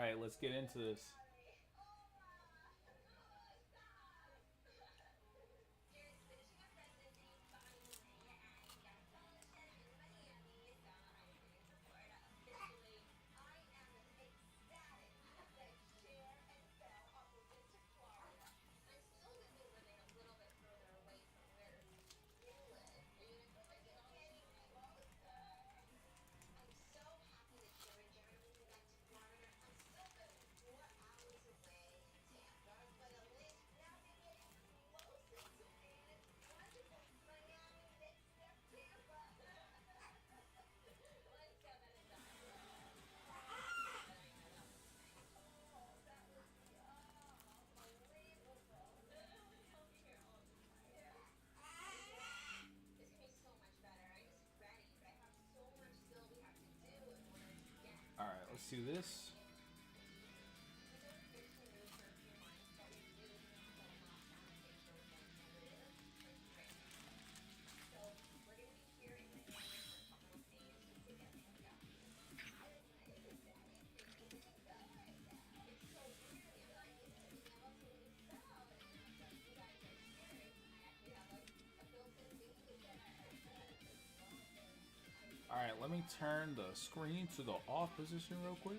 Alright, let's get into this. Alright, let's do this. Alright, let me turn the screen to the off position real quick.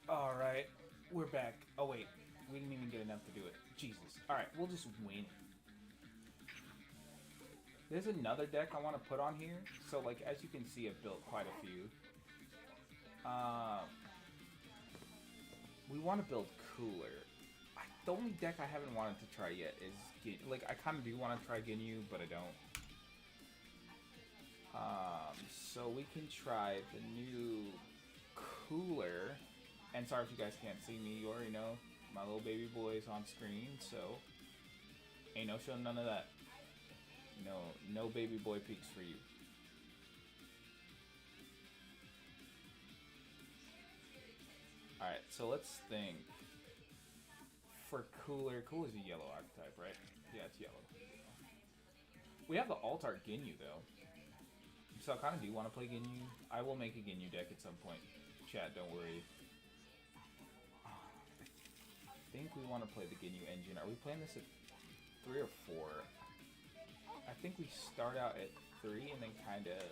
Alright, we're back. Oh wait, we didn't even get enough to do it. Jesus. Alright, we'll just win. There's another deck I want to put on here. So like, as you can see, I've built quite a few. We want to build cooler. The only deck I haven't wanted to try yet is like, I kind of do want to try Ginyu, but I don't. So we can try the new cooler. And sorry if you guys can't see me, you already know my little baby boy is on screen, so ain't no showing none of that. No baby boy peaks for you. Alright, so let's think. For cooler is a yellow archetype, right? Yeah, it's yellow. We have the alt-art Ginyu, though. So I kind of do want to play Ginyu. I will make a Ginyu deck at some point. Chat, don't worry. I think we want to play the Ginyu engine. Are we playing this at 3 or 4? I think we start out at 3 and then kind of...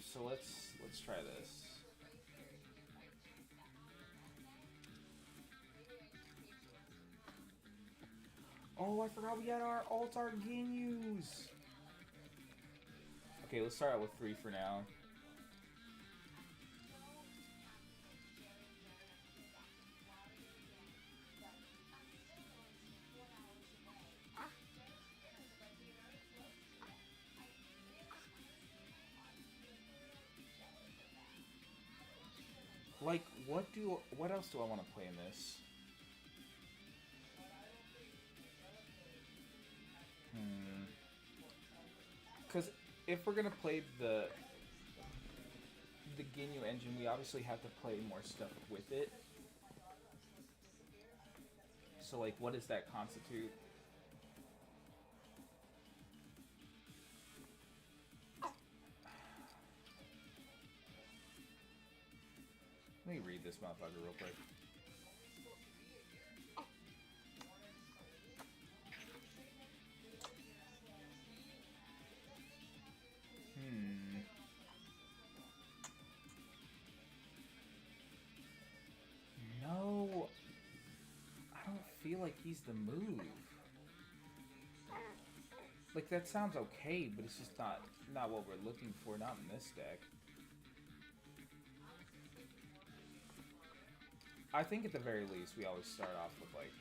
so let's try this. Oh, I forgot we had our alt-art Ginyus! Okay, let's start out with 3 for now. Like, what else do I want to play in this? if we're gonna play the Ginyu engine, we obviously have to play more stuff with it. So like, what does that constitute? Let me read this motherfucker real quick. No, I don't feel like he's the move. Like, that sounds okay, but it's just not what we're looking for, not in this deck. I think at the very least, we always start off with, like,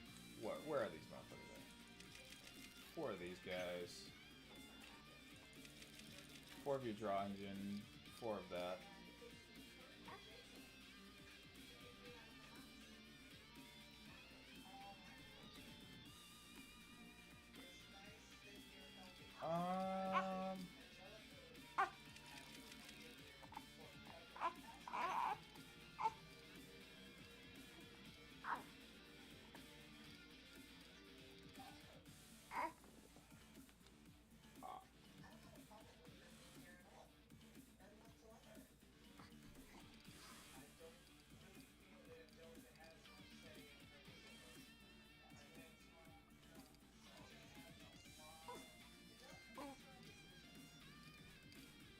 where are these motherfuckers at? 4 of these guys. 4 of your draw engine, 4 of that.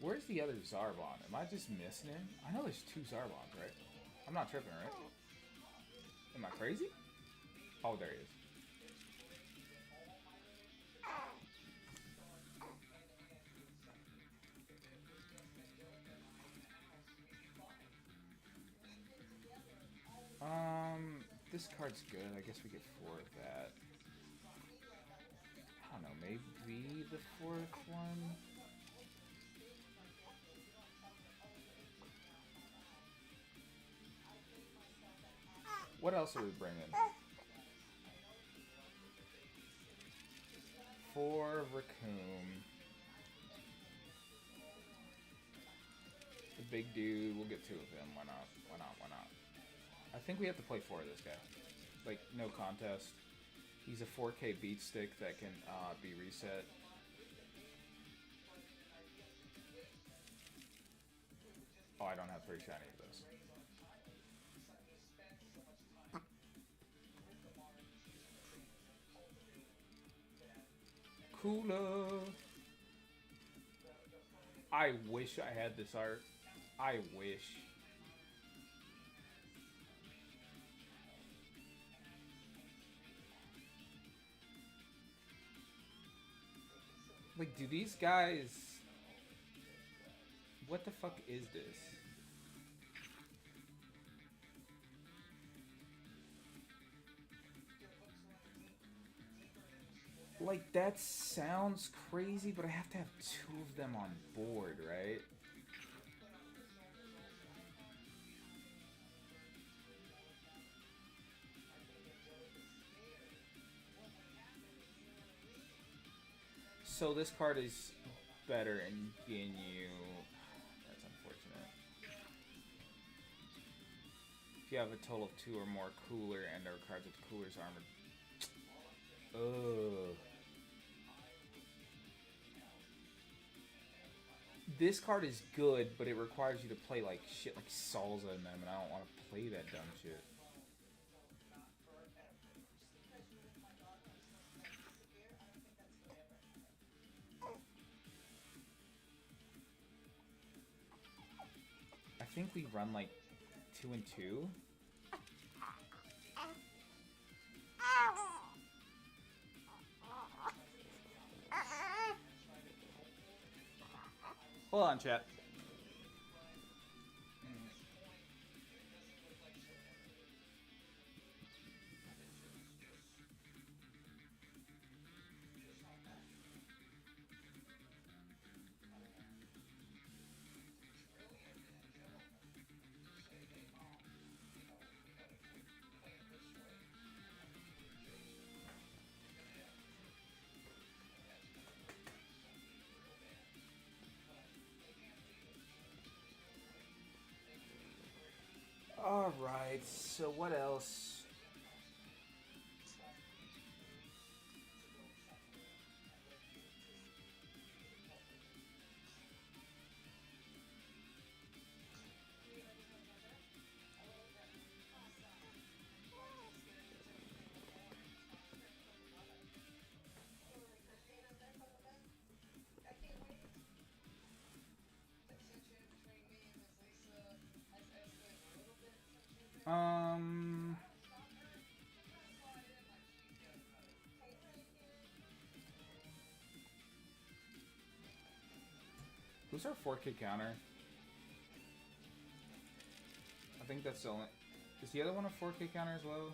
Where's the other Zarbon? Am I just missing him? I know there's 2 Zarbons, right? I'm not tripping, right? Am I crazy? Oh, there he is. This card's good. I guess we get 4 of that. I don't know, maybe the 4th one? What else are we bringing? 4 Raccoon. The big dude, we'll get 2 of him. Why not? Why not? Why not? I think we have to play 4 of this guy. Like, no contest. He's a 4K beat stick that can be reset. Oh, I don't have 3 shiny of this. Cooler. I wish I had this art. I wish. Like, do these guys... What the fuck is this? Like, that sounds crazy, but I have to have 2 of them on board, right? So this card is better in Ginyu. That's unfortunate. If you have a total of 2 or more cooler and or cards with cooler's armor. Ugh. This card is good, but it requires you to play like shit like Salsa in them, and I don't want to play that dumb shit. I think we run like 2 and 2. Hold on, chat. what else? Um, who's our 4K counter? I think that's the only. Is the other one a 4K counter as well?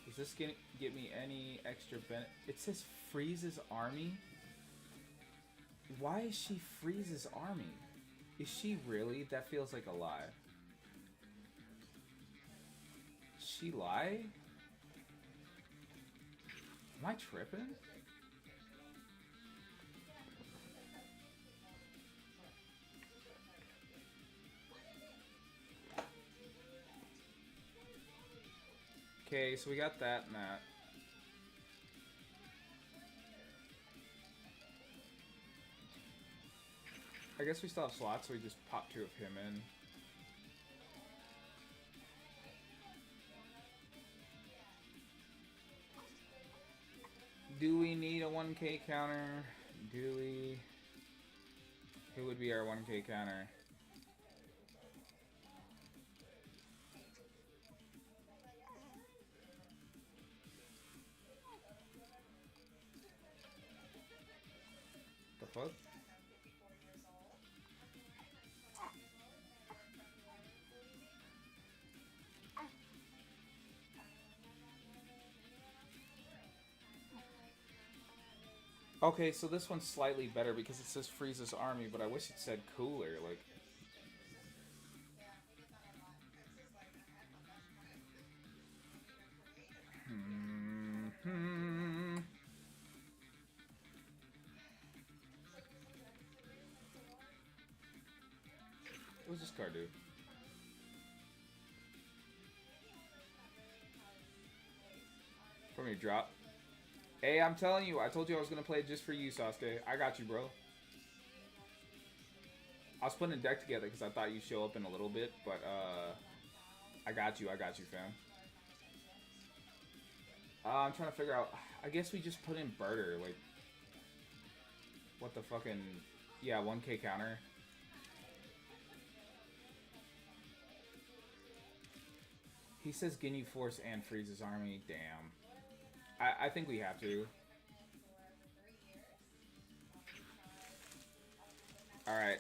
Does this get me any extra benefit? It says Freeze's army. Why is she Freeze's army? Is she really? That feels like a lie. She lie? Am I tripping? Okay, so we got that and that. I guess we still have slots, so we just pop 2 of him in. Do we need a 1K counter? Do we? Who would be our 1K counter? The fuck? Okay, so this one's slightly better because it says Frieza's army, but I wish it said cooler. Like, what does this card do? From your drop. Hey, I'm telling you, I told you I was gonna play it just for you, Sasuke. I got you, bro. I was putting a deck together because I thought you'd show up in a little bit, but I got you, fam. I'm trying to figure out. I guess we just put in Birder, like, what the fucking, yeah, 1K counter. He says Ginyu Force and Frieza's army. Damn. I think we have to. Alright.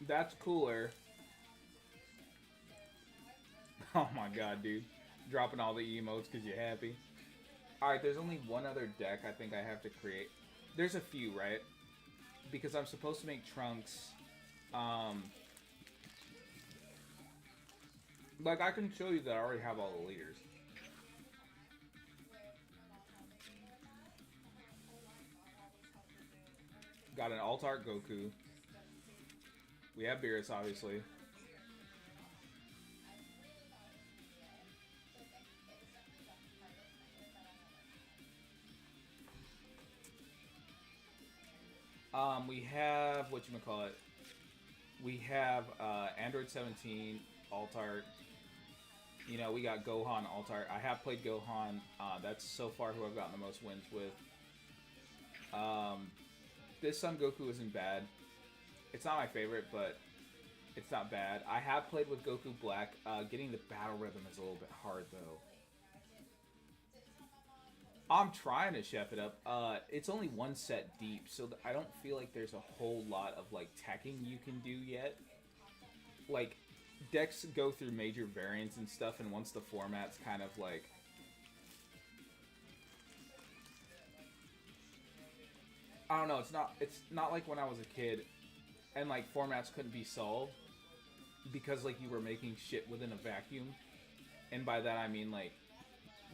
That's cooler. Oh my god, dude. Dropping all the emotes because you're happy. Alright, there's only one other deck I think I have to create. There's a few, right? Because I'm supposed to make Trunks. Like, I can show you that I already have all the leaders. Got an Alt-Art Goku. We have Beerus, obviously. We have, whatchamacallit, we have Android 17, Alt-Art. You know, we got Gohan, Alt-Art. I have played Gohan. That's so far who I've gotten the most wins with. This Son Goku isn't bad. It's not my favorite, but it's not bad. I have played with Goku Black. Getting the battle rhythm is a little bit hard, though. I'm trying to chef it up. It's only one set deep, so I don't feel like there's a whole lot of, like, teching you can do yet. Like, decks go through major variants and stuff, and once the format's kind of, like... I don't know, it's not like when I was a kid, and, like, formats couldn't be solved, because, like, you were making shit within a vacuum. And by that I mean, like,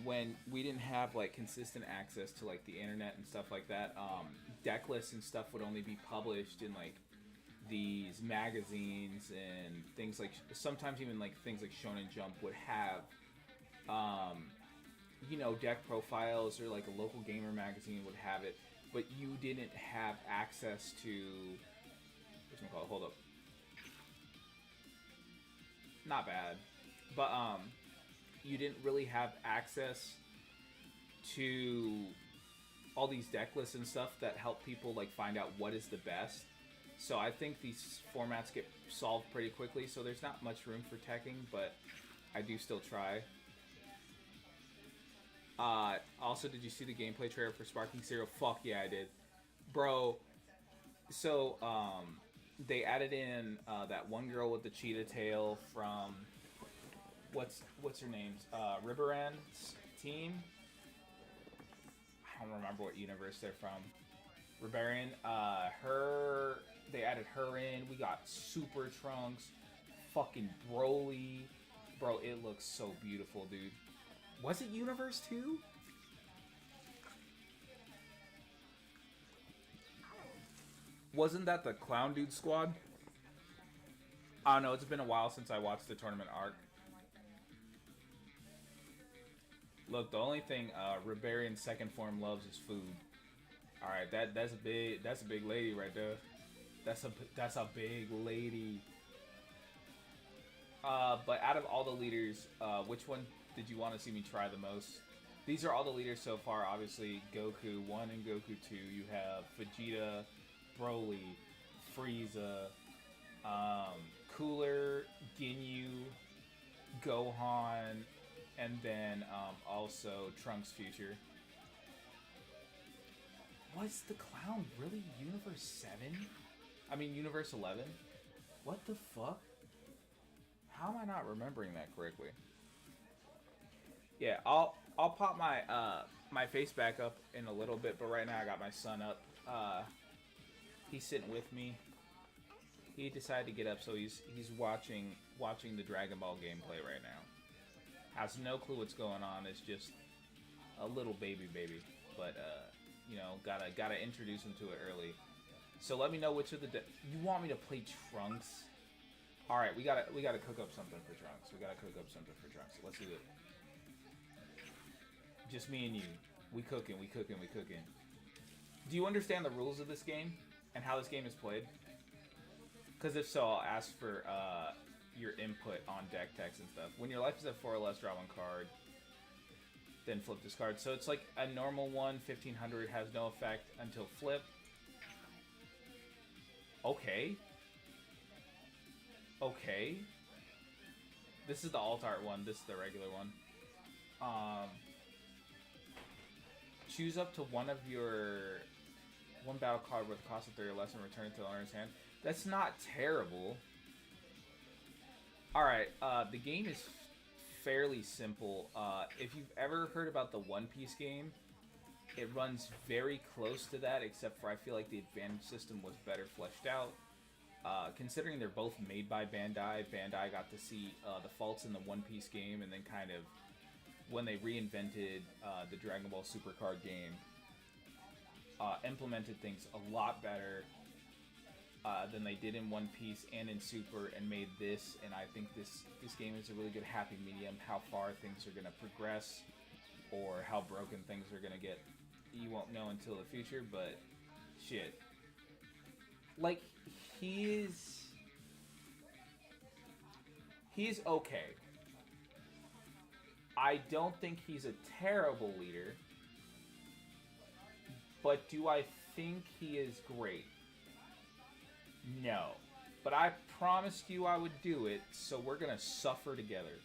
when we didn't have, like, consistent access to, like, the internet and stuff like that, deck lists and stuff would only be published in, like, these magazines and things like, sometimes even like things like Shonen Jump would have, you know, deck profiles, or like a local gamer magazine would have it, but you didn't have access to, whatchamacallit, hold up, not bad, but you didn't really have access to all these deck lists and stuff that help people like find out what is the best. So I think these formats get solved pretty quickly, so there's not much room for teching, but I do still try. Also, did you see the gameplay trailer for Sparking Zero? Fuck yeah, I did. Bro, so, they added in, that one girl with the cheetah tail from, what's her name? Riberan's team? I don't remember what universe they're from. Riberian, they added her in. We got Super Trunks, fucking Broly. Bro, it looks so beautiful, dude. Was it Universe 2? Wasn't that the Clown Dude squad? I don't know, it's been a while since I watched the tournament arc. Look, the only thing Riberian's second form loves is food. Alright, that's a big lady right there. That's a big lady. But out of all the leaders, which one did you want to see me try the most? These are all the leaders so far. Obviously, Goku 1 and Goku 2. You have Vegeta, Broly, Frieza, Cooler, Ginyu, Gohan, and then also Trunks Future. Was the clown really Universe 7? I mean, Universe 11? What the fuck? How am I not remembering that correctly? Yeah, I'll pop my my face back up in a little bit, but right now I got my son up. He's sitting with me. He decided to get up, so he's watching the Dragon Ball gameplay right now. Has no clue what's going on. It's just a little baby, but you know, gotta introduce him to it early. So let me know which of the you want me to play Trunks. All right, we gotta cook up something for Trunks. Let's do it. Just me and you. We cooking. Do you understand the rules of this game and how this game is played? Because if so, I'll ask for your input on deck text and stuff. When your life is at 4 or less, draw one card. Then flip this card. So it's like a normal one, 1500, has no effect until flip. Okay. This is the alt art one. This is the regular one. Choose up to one battle card with a cost of 3 or less and return it to the owner's hand. That's not terrible. Alright, the game is fairly simple. If you've ever heard about the One Piece game, it runs very close to that, except for I feel like the advantage system was better fleshed out. Considering they're both made by Bandai, Bandai got to see the faults in the One Piece game, and then kind of, when they reinvented the Dragon Ball Super card game, implemented things a lot better than they did in One Piece and in Super, and made this, and I think this game is a really good happy medium. How far things are going to progress, or how broken things are going to get, you won't know until the future, but shit. Like, he's okay. I don't think he's a terrible leader, but do I think he is great? No. But I promised you I would do it, so we're gonna suffer together.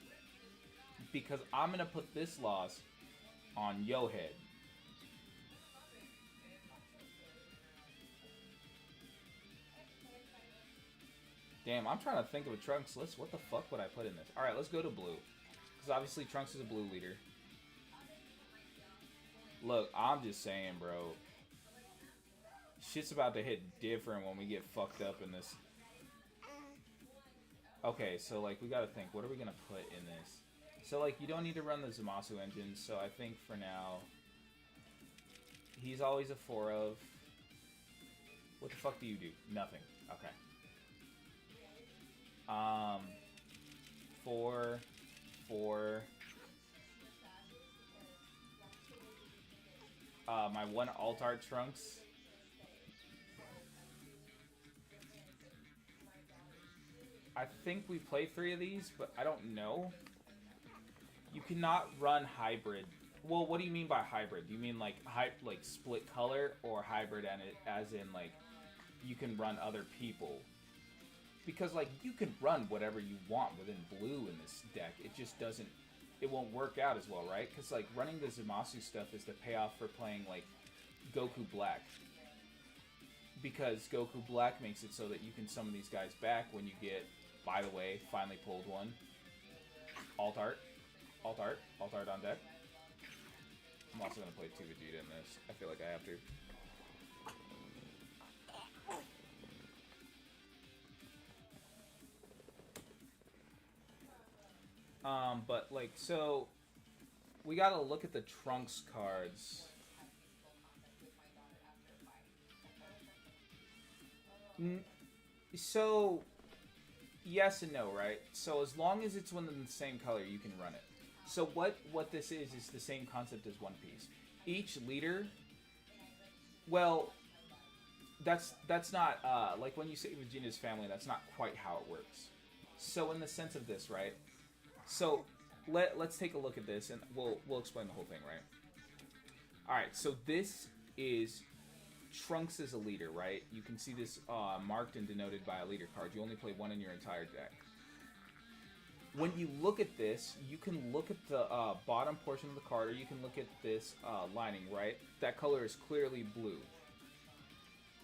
Because I'm gonna put this loss on yo head. Damn, I'm trying to think of a Trunks list. What the fuck would I put in this? Alright, let's go to blue. Because obviously Trunks is a blue leader. Look, I'm just saying, bro. Shit's about to hit different when we get fucked up in this. Okay, so, like, we gotta think. What are we gonna put in this? So, like, you don't need to run the Zamasu engine. So, I think for now, he's always a 4 of. What the fuck do you do? Nothing. Okay. Um, four, four. My one alt art Trunks. I think we play 3 of these, but I don't know. You cannot run hybrid. Well, what do you mean by hybrid? Do you mean like split color, or hybrid and it as in like you can run other people? Because like you can run whatever you want within blue in this deck. It just doesn't. It won't work out as well, right? Because like running the Zamasu stuff is the payoff for playing like Goku Black. Because Goku Black makes it so that you can summon these guys back when you get. By the way, finally pulled one. Alt art. Alt art. Alt art on deck. I'm also going to play 2 Vegeta in this. I feel like I have to. But like, so we got to look at the Trunks cards. So yes and no, right? So as long as it's within the same color, you can run it. So what this is the same concept as One Piece. Each leader, well, that's not like when you say Vegeta's family, that's not quite how it works. So in the sense of this, right? So let's take a look at this, and we'll explain the whole thing, right? All right. So this is Trunks as a leader, right? You can see this marked and denoted by a leader card. You only play 1 in your entire deck. When you look at this, you can look at the bottom portion of the card, or you can look at this lining, right? That color is clearly blue.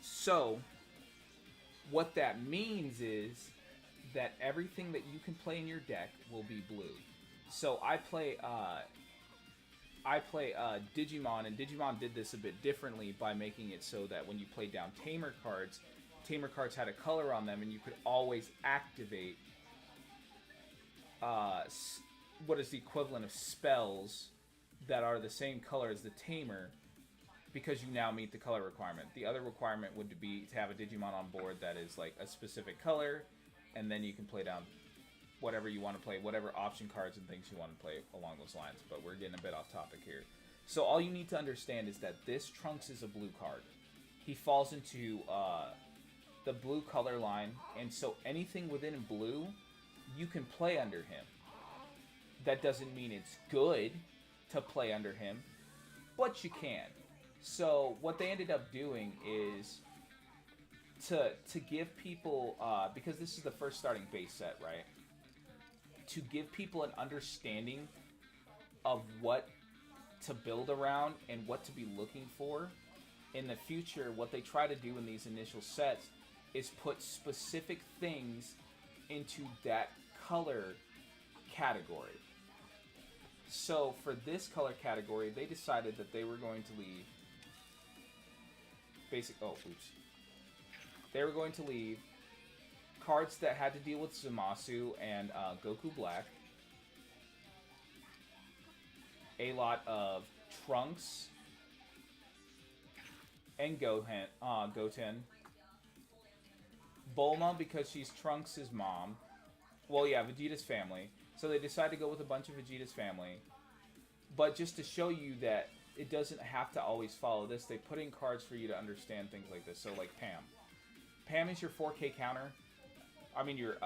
So, what that means is that everything that you can play in your deck will be blue. So, I play Digimon, and Digimon did this a bit differently by making it so that when you played down Tamer cards had a color on them, and you could always activate what is the equivalent of spells that are the same color as the Tamer, because you now meet the color requirement. The other requirement would be to have a Digimon on board that is like a specific color, and then you can play down whatever you want to play, whatever option cards and things you want to play along those lines. But we're getting a bit off topic here. So all you need to understand is that this Trunks is a blue card. He falls into the blue color line, and so anything within blue, you can play under him. That doesn't mean it's good to play under him, but you can. So what they ended up doing is to give people, because this is the first starting base set, right? To give people an understanding of what to build around and what to be looking for in the future, what they try to do in these initial sets is put specific things into that color category. So for this color category, they decided that they were going to leave They were going to leave cards that had to deal with Zamasu and Goku Black, a lot of Trunks and Goten, Bulma because she's Trunks' mom. Well, yeah, Vegeta's family. So they decided to go with a bunch of Vegeta's family. But just to show you that it doesn't have to always follow this, they put in cards for you to understand things like this. So like Pam. Pam is your 4K counter. I mean your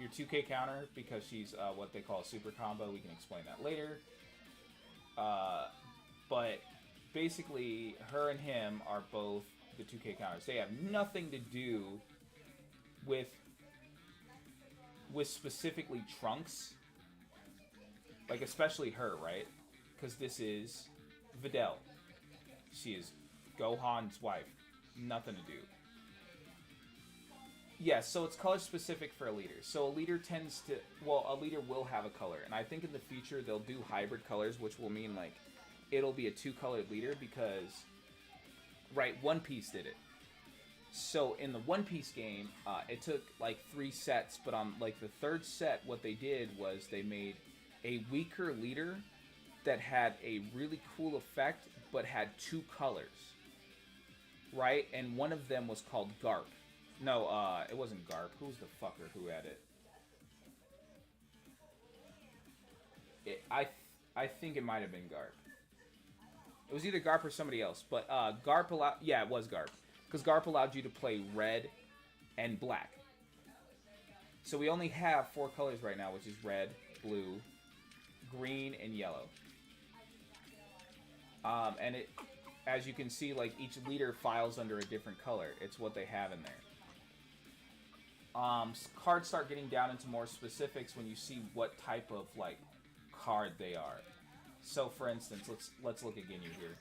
2K counter because she's what they call a super combo. We can explain that later. But basically, her and him are both the 2K counters. They have nothing to do with specifically Trunks. Like, especially her, right? Because this is Videl. She is Gohan's wife. Nothing to do. Yeah, so it's color specific for a leader. So a leader tends to... Well, a leader will have a color. And I think in the future they'll do hybrid colors, which will mean, like, it'll be a two-colored leader because... Right, One Piece did it. So in the One Piece game, it took, like, 3 sets. But on, like, the 3rd set, what they did was they made a weaker leader that had a really cool effect, but had 2 colors. Right? And one of them was called Garp. No, it wasn't Garp. Who was the fucker who had it? I think it might have been Garp. It was either Garp or somebody else, but Garp allowed. Yeah, it was Garp, because Garp allowed you to play red and black. So we only have 4 colors right now, which is red, blue, green, and yellow. And it, as you can see, like each leader files under a different color. It's what they have in there. Cards start getting down into more specifics when you see what type of like card they are. So, for instance, let's look at Ginyu here.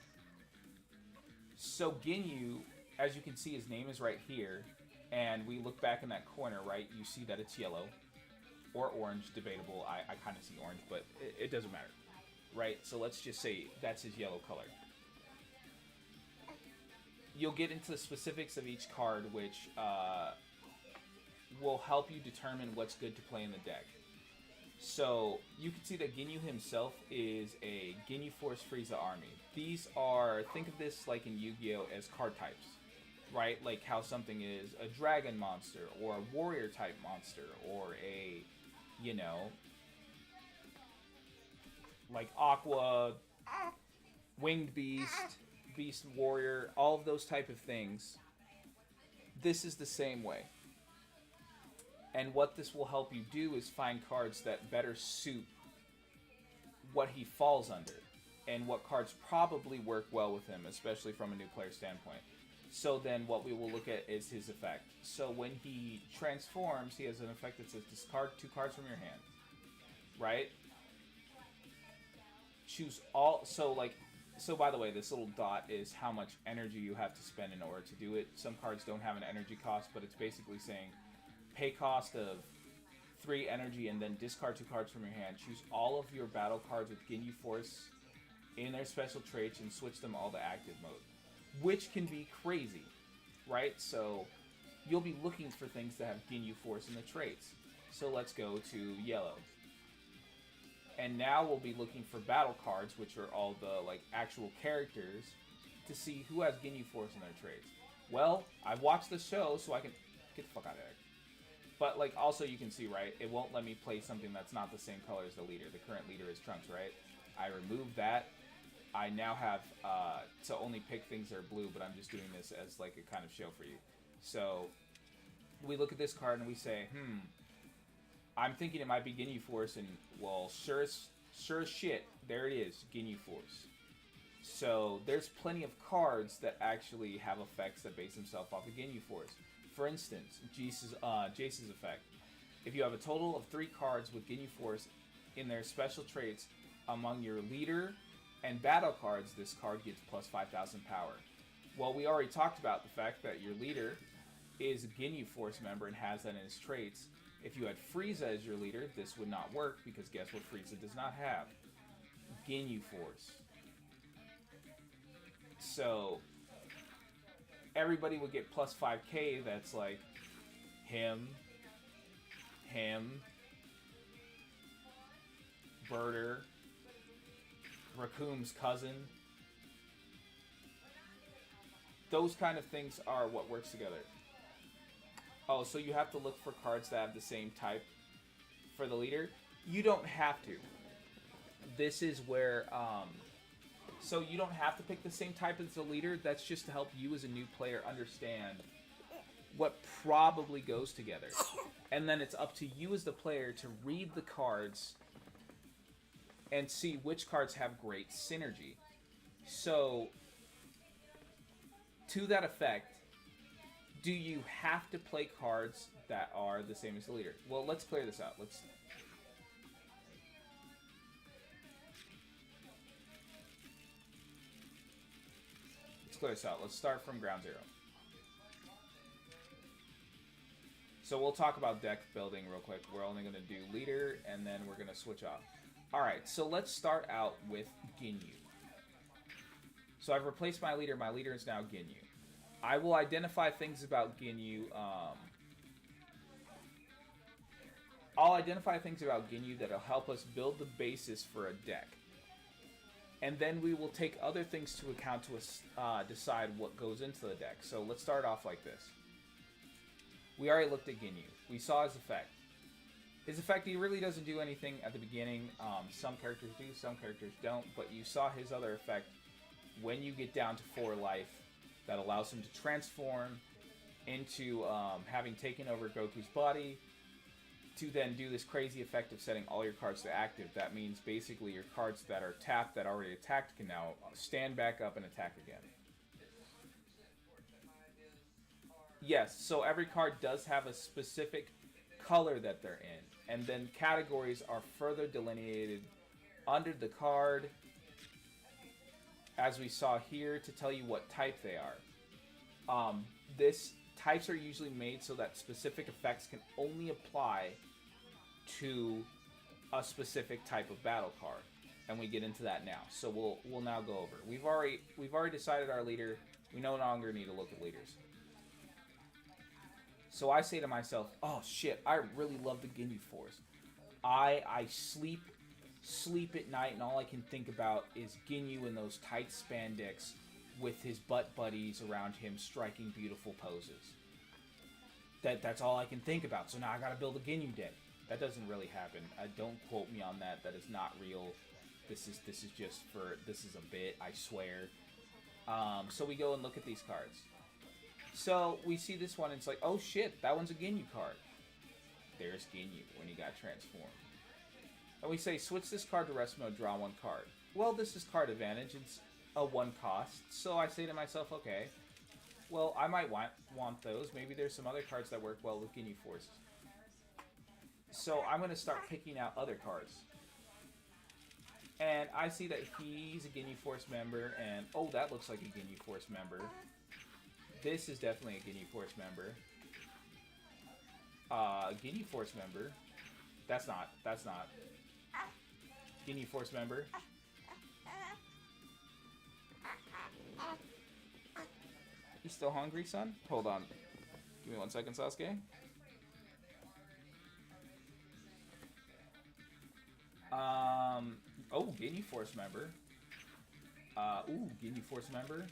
So Ginyu, as you can see, his name is right here, and we look back in that corner, right? You see that it's yellow or orange, debatable. I kind of see orange, but it doesn't matter, right? So let's just say that's his yellow color. You'll get into the specifics of each card, which will help you determine what's good to play in the deck. So you can see that Ginyu himself is a Ginyu Force Frieza army. These are, think of this like in Yu-Gi-Oh! As card types, right? Like how something is a dragon monster, or a warrior type monster, or a, you know, like Aqua, Winged Beast, Beast Warrior, all of those type of things. This is the same way. And what this will help you do is find cards that better suit what he falls under, and what cards probably work well with him, especially from a new player standpoint. So then what we will look at is his effect. So when he transforms, he has an effect that says discard 2 cards from your hand, right? Choose all, so by the way, this little dot is how much energy you have to spend in order to do it. Some cards don't have an energy cost, but it's basically saying pay cost of 3 energy and then discard 2 cards from your hand. Choose all of your battle cards with Ginyu Force in their special traits and switch them all to active mode, which can be crazy, right? So you'll be looking for things that have Ginyu Force in the traits. So let's go to yellow. And now we'll be looking for battle cards, which are all the like actual characters, to see who has Ginyu Force in their traits. Well, I've watched the show, so I can get the fuck out of there. But like also you can see, right, it won't let me play something that's not the same color as the leader. The current leader is Trunks, right? I removed that. I now have to only pick things that are blue, but I'm just doing this as like a kind of show for you. So we look at this card and we say, I'm thinking it might be Ginyu Force, and well, sure as shit, there it is, Ginyu Force. So there's plenty of cards that actually have effects that base themselves off of Ginyu Force. For instance, Jace's effect. If you have a total of 3 cards with Ginyu Force in their special traits among your leader and battle cards, this card gets plus 5,000 power. Well, we already talked about the fact that your leader is a Ginyu Force member and has that in his traits. If you had Frieza as your leader, this would not work, because guess what Frieza does not have? Ginyu Force. So everybody would get plus 5k, that's like him, Birder, Raccoon's cousin. Those kind of things are what works together. Oh, so you have to look for cards that have the same type for the leader? You don't have to. This is where, so you don't have to pick the same type as the leader. That's just to help you as a new player understand what probably goes together. And then it's up to you as the player to read the cards and see which cards have great synergy. So, to that effect, do you have to play cards that are the same as the leader? Well, let's clear this out. Let's clear this out. Let's start from ground zero. So we'll talk about deck building real quick. We're only going to do leader, and then we're going to switch off. Alright, so let's start out with Ginyu. So I've replaced my leader. My leader is now Ginyu. I will identify things about Ginyu. I'll identify things about Ginyu that'll help us build the basis for a deck. And then we will take other things to account to decide what goes into the deck. So let's start off like this. We already looked at Ginyu. We saw his effect. His effect, he really doesn't do anything at the beginning. Some characters do, some characters don't. But you saw his other effect when you get down to 4 life that allows him to transform into having taken over Goku's body to then do this crazy effect of setting all your cards to active. That means basically your cards that are tapped that already attacked can now stand back up and attack again. Yes, so every card does have a specific color that they're in, and then categories are further delineated under the card, as we saw here, to tell you what type they are. This types are usually made so that specific effects can only apply to a specific type of battle card, and we get into that now. So we'll now go over. We've already decided our leader. We no longer need to look at leaders. So I say to myself, oh shit, I really love the Ginyu Force. I sleep at night and all I can think about is Ginyu in those tight spandex with his butt buddies around him striking beautiful poses. That's all I can think about. So now I gotta build a Ginyu deck. That doesn't really happen. Don't quote me on that. That is not real. This is a bit, I swear. So we go and look at these cards. So we see this one and it's like, oh shit, that one's a Ginyu card. There's Ginyu when he got transformed. And we say, switch this card to rest mode, draw 1 card. Well, this is card advantage. It's a 1 cost. So I say to myself, okay, well, I might want those. Maybe there's some other cards that work well with Ginyu Force. So I'm going to start picking out other cards. And I see that he's a Ginyu Force member, and oh, that looks like a Ginyu Force member. This is definitely a Ginyu Force member. Ginyu Force member. That's not. Ginyu Force member. You still hungry, son? Hold on. Give me 1 second, Sasuke. Oh, Ginyu Force member. Ginyu Force member.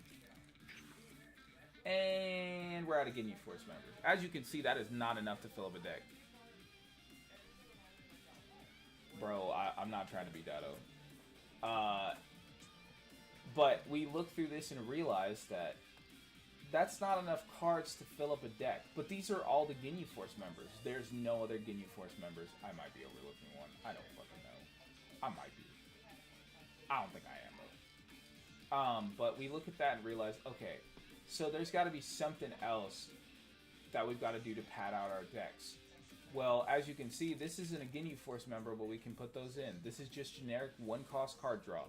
And we're out of Ginyu Force members. As you can see, that is not enough to fill up a deck. Bro, I'm not trying to be Dado. But we look through this and realize that that's not enough cards to fill up a deck. But these are all the Ginyu Force members. There's no other Ginyu Force members. I might be overlooking one. I don't fucking know. I might be. I don't think I am, though. But we look at that and realize, okay, so there's got to be something else that we've got to do to pad out our decks. Well, as you can see, this isn't a Ginyu Force member, but we can put those in. This is just generic 1-cost card draw.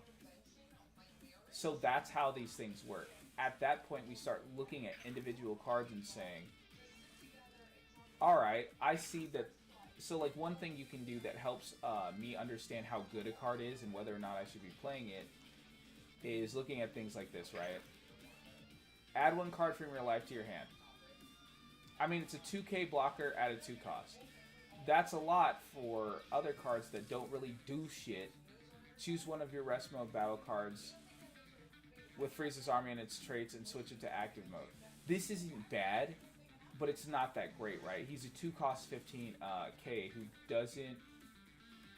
So that's how these things work. At that point, we start looking at individual cards and saying, alright, I see that. So like one thing you can do that helps me understand how good a card is and whether or not I should be playing it is looking at things like this, right? Add 1 card from your life to your hand. I mean, it's a 2k blocker at a 2 cost. That's a lot for other cards that don't really do shit. Choose one of your rest mode battle cards with Frieza's army and its traits and switch it to active mode. This isn't bad, but it's not that great, right? He's a 2 cost 15k who doesn't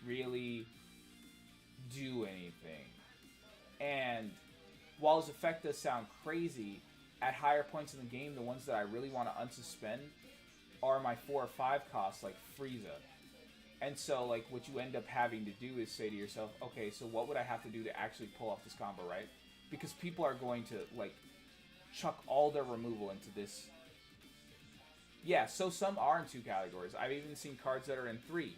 really do anything. And while his effect does sound crazy, at higher points in the game, the ones that I really want to unsuspend are my 4 or 5 costs, like Frieza. And so, like, what you end up having to do is say to yourself, okay, so what would I have to do to actually pull off this combo, right? Because people are going to, like, chuck all their removal into this. Yeah, so some are in 2 categories. I've even seen cards that are in 3.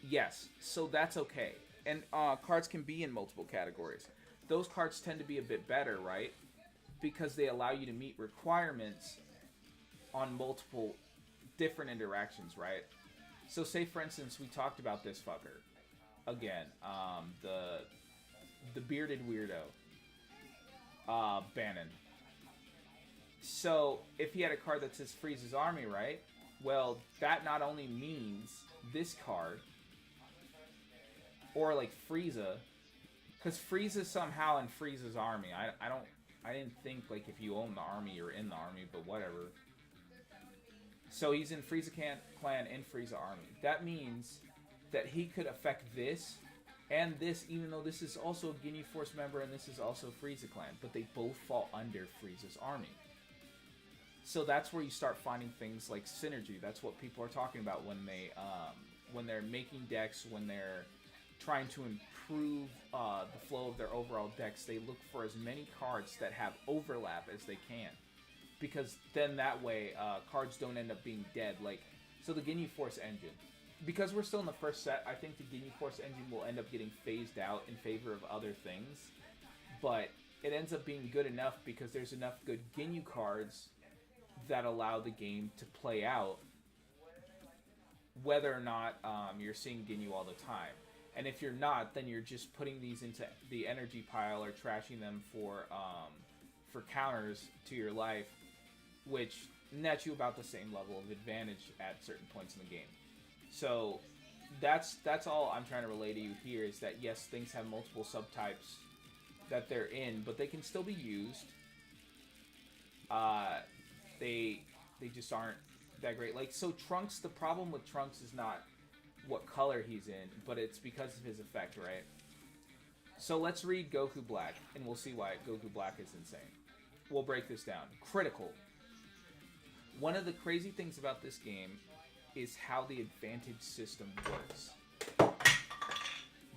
Yes, so that's okay. And cards can be in multiple categories. Those cards tend to be a bit better, right? Because they allow you to meet requirements on multiple different interactions, right? So say, for instance, we talked about this fucker. Again, the bearded weirdo. Bannon. So, if he had a card that says Frieza's army, right? Well, that not only means this card, or like Frieza, because Frieza's somehow in Frieza's army. I didn't think like if you own the army, you're in the army, but whatever. So he's in Frieza Clan and Frieza Army. That means that he could affect this and this, even though this is also a Ginyu Force member and this is also Frieza Clan, but they both fall under Frieza's army. So that's where you start finding things like synergy. That's what people are talking about when they're making decks, when they're trying to improve the flow of their overall decks. They look for as many cards that have overlap as they can, because then that way cards don't end up being dead. Like, so the Ginyu Force engine, because we're still in the first set, I think the Ginyu Force engine will end up getting phased out in favor of other things, but it ends up being good enough because there's enough good Ginyu cards that allow the game to play out, whether or not you're seeing Ginyu all the time. And if you're not, then you're just putting these into the energy pile or trashing them for counters to your life, which nets you about the same level of advantage at certain points in the game. So that's all I'm trying to relay to you here, is that yes, things have multiple subtypes that they're in, but they can still be used. They just aren't that great. Like, so Trunks, the problem with Trunks is not what color he's in, but it's because of his effect, right? So let's read Goku Black, and we'll see why Goku Black is insane. We'll break this down. Critical. One of the crazy things about this game is how the advantage system works.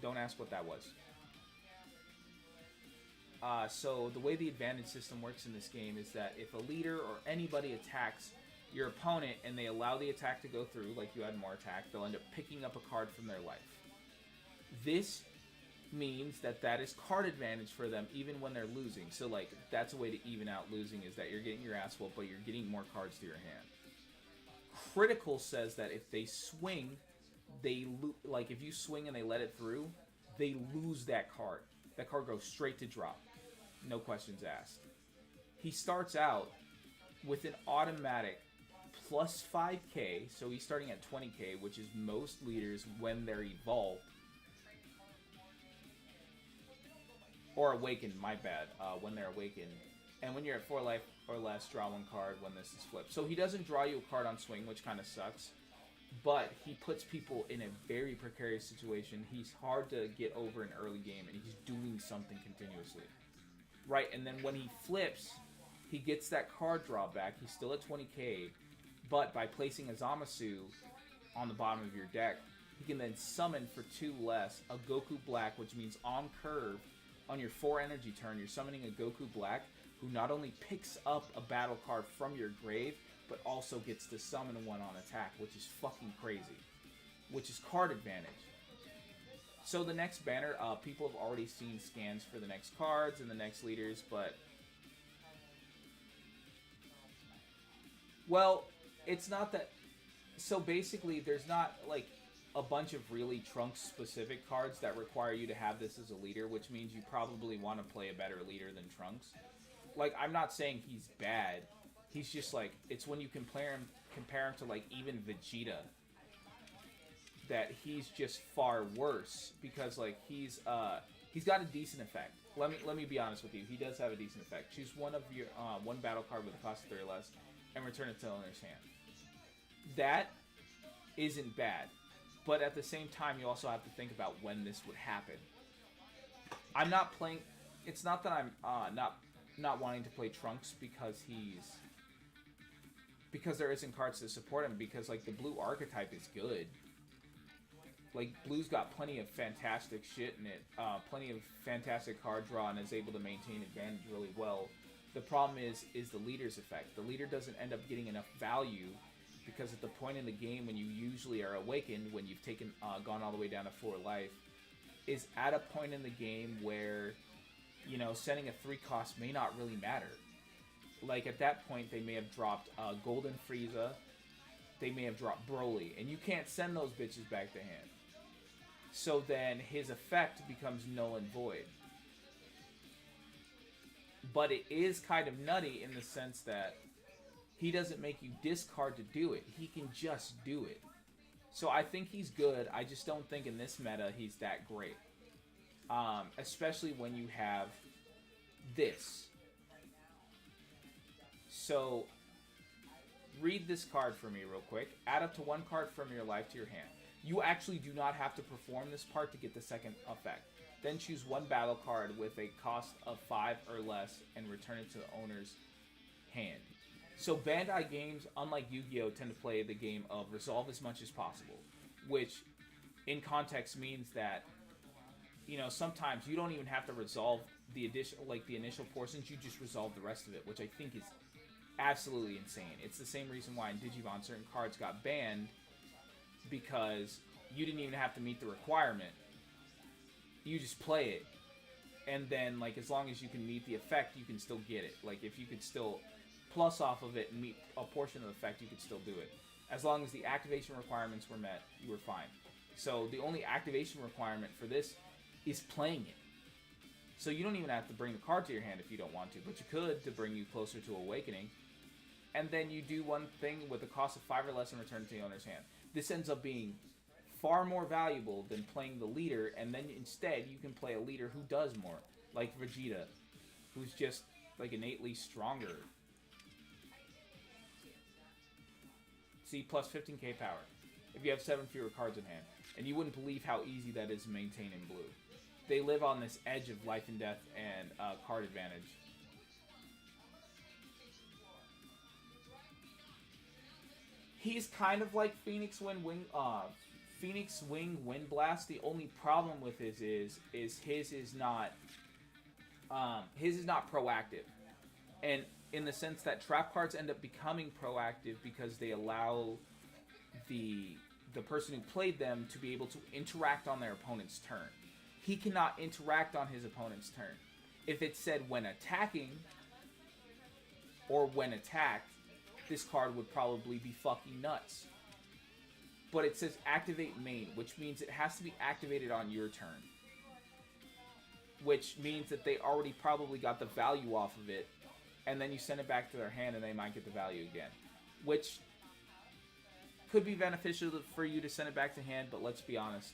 Don't ask what that was. So the way the advantage system works in this game is that if a leader or anybody attacks your opponent and they allow the attack to go through, like you had more attack, they'll end up picking up a card from their life. This means that is card advantage for them even when they're losing. So like, that's a way to even out losing, is that you're getting your ass whooped, but you're getting more cards to your hand. Critical says that if they swing, like if you swing and they let it through, they lose that card. That card goes straight to drop. No questions asked. He starts out with an automatic plus 5k, so he's starting at 20k, which is most leaders when they're evolved. Or awakened, my bad, when they're awakened. And when you're at 4 life or less, draw 1 card when this is flipped. So he doesn't draw you a card on swing, which kind of sucks. But he puts people in a very precarious situation. He's hard to get over in early game, and he's doing something continuously. Right, and then when he flips, he gets that card draw back. He's still at 20k, but by placing a Zamasu on the bottom of your deck, he can then summon for 2 less a Goku Black, which means on curve, on your 4 energy turn, you're summoning a Goku Black, who not only picks up a battle card from your grave, but also gets to summon one on attack, which is fucking crazy. Which is card advantage. So the next banner, people have already seen scans for the next cards and the next leaders, but... Well, it's not that... So basically, there's not, like, a bunch of really Trunks-specific cards that require you to have this as a leader, which means you probably want to play a better leader than Trunks. Like, I'm not saying he's bad. He's just like, it's when you compare him to like even Vegeta, that he's just far worse, because like he's got a decent effect. Let me be honest with you. He does have a decent effect. Choose one of your one battle card with a cost of 3 or less and return it to owner's hand. That isn't bad, but at the same time you also have to think about when this would happen. I'm not playing. It's not that I'm not wanting to play Trunks because there isn't cards to support him, because like the blue archetype is good. Like, blue's got plenty of fantastic shit in it, plenty of fantastic card draw, and is able to maintain advantage really well. The problem is the leader's effect. The leader doesn't end up getting enough value, because at the point in the game when you usually are awakened, when you've gone all the way down to 4 life, is at a point in the game where, you know, sending a 3 cost may not really matter. Like, at that point, they may have dropped Golden Frieza. They may have dropped Broly. And you can't send those bitches back to hand. So then his effect becomes null and void. But it is kind of nutty in the sense that he doesn't make you discard to do it. He can just do it. So I think he's good. I just don't think in this meta he's that great. Especially when you have this. So read this card for me real quick. Add up to 1 card from your life to your hand. You actually do not have to perform this part to get the second effect. Then choose 1 battle card with a cost of 5 or less and return it to the owner's hand. So Bandai games, unlike Yu-Gi-Oh, tend to play the game of resolve as much as possible, which in context means that, you know, sometimes you don't even have to resolve the additional, like the initial portions, you just resolve the rest of it, which I think is absolutely insane. It's the same reason why in Digimon certain cards got banned, because you didn't even have to meet the requirement. You just play it, and then, like, as long as you can meet the effect, you can still get it. Like, if you could still plus off of it and meet a portion of the effect, you could still do it. As long as the activation requirements were met, you were fine. So the only activation requirement for this is playing it. So you don't even have to bring the card to your hand if you don't want to, but you could to bring you closer to Awakening. And then you do one thing with a cost of 5 or less and return it to the owner's hand. This ends up being far more valuable than playing the leader, and then instead you can play a leader who does more, like Vegeta, who's just like innately stronger. See, plus 15k power if you have 7 fewer cards in hand, and you wouldn't believe how easy that is to maintain in blue. They live on this edge of life and death and card advantage. He's kind of like Phoenix Wing Wind Blast. The only problem with his is his is not proactive, and in the sense that trap cards end up becoming proactive because they allow the person who played them to be able to interact on their opponent's turn. He cannot interact on his opponent's turn. If it said when attacking or when attacked, this card would probably be fucking nuts. But it says activate main, which means it has to be activated on your turn. Which means that they already probably got the value off of it, and then you send it back to their hand and they might get the value again. Which could be beneficial for you to send it back to hand, but let's be honest,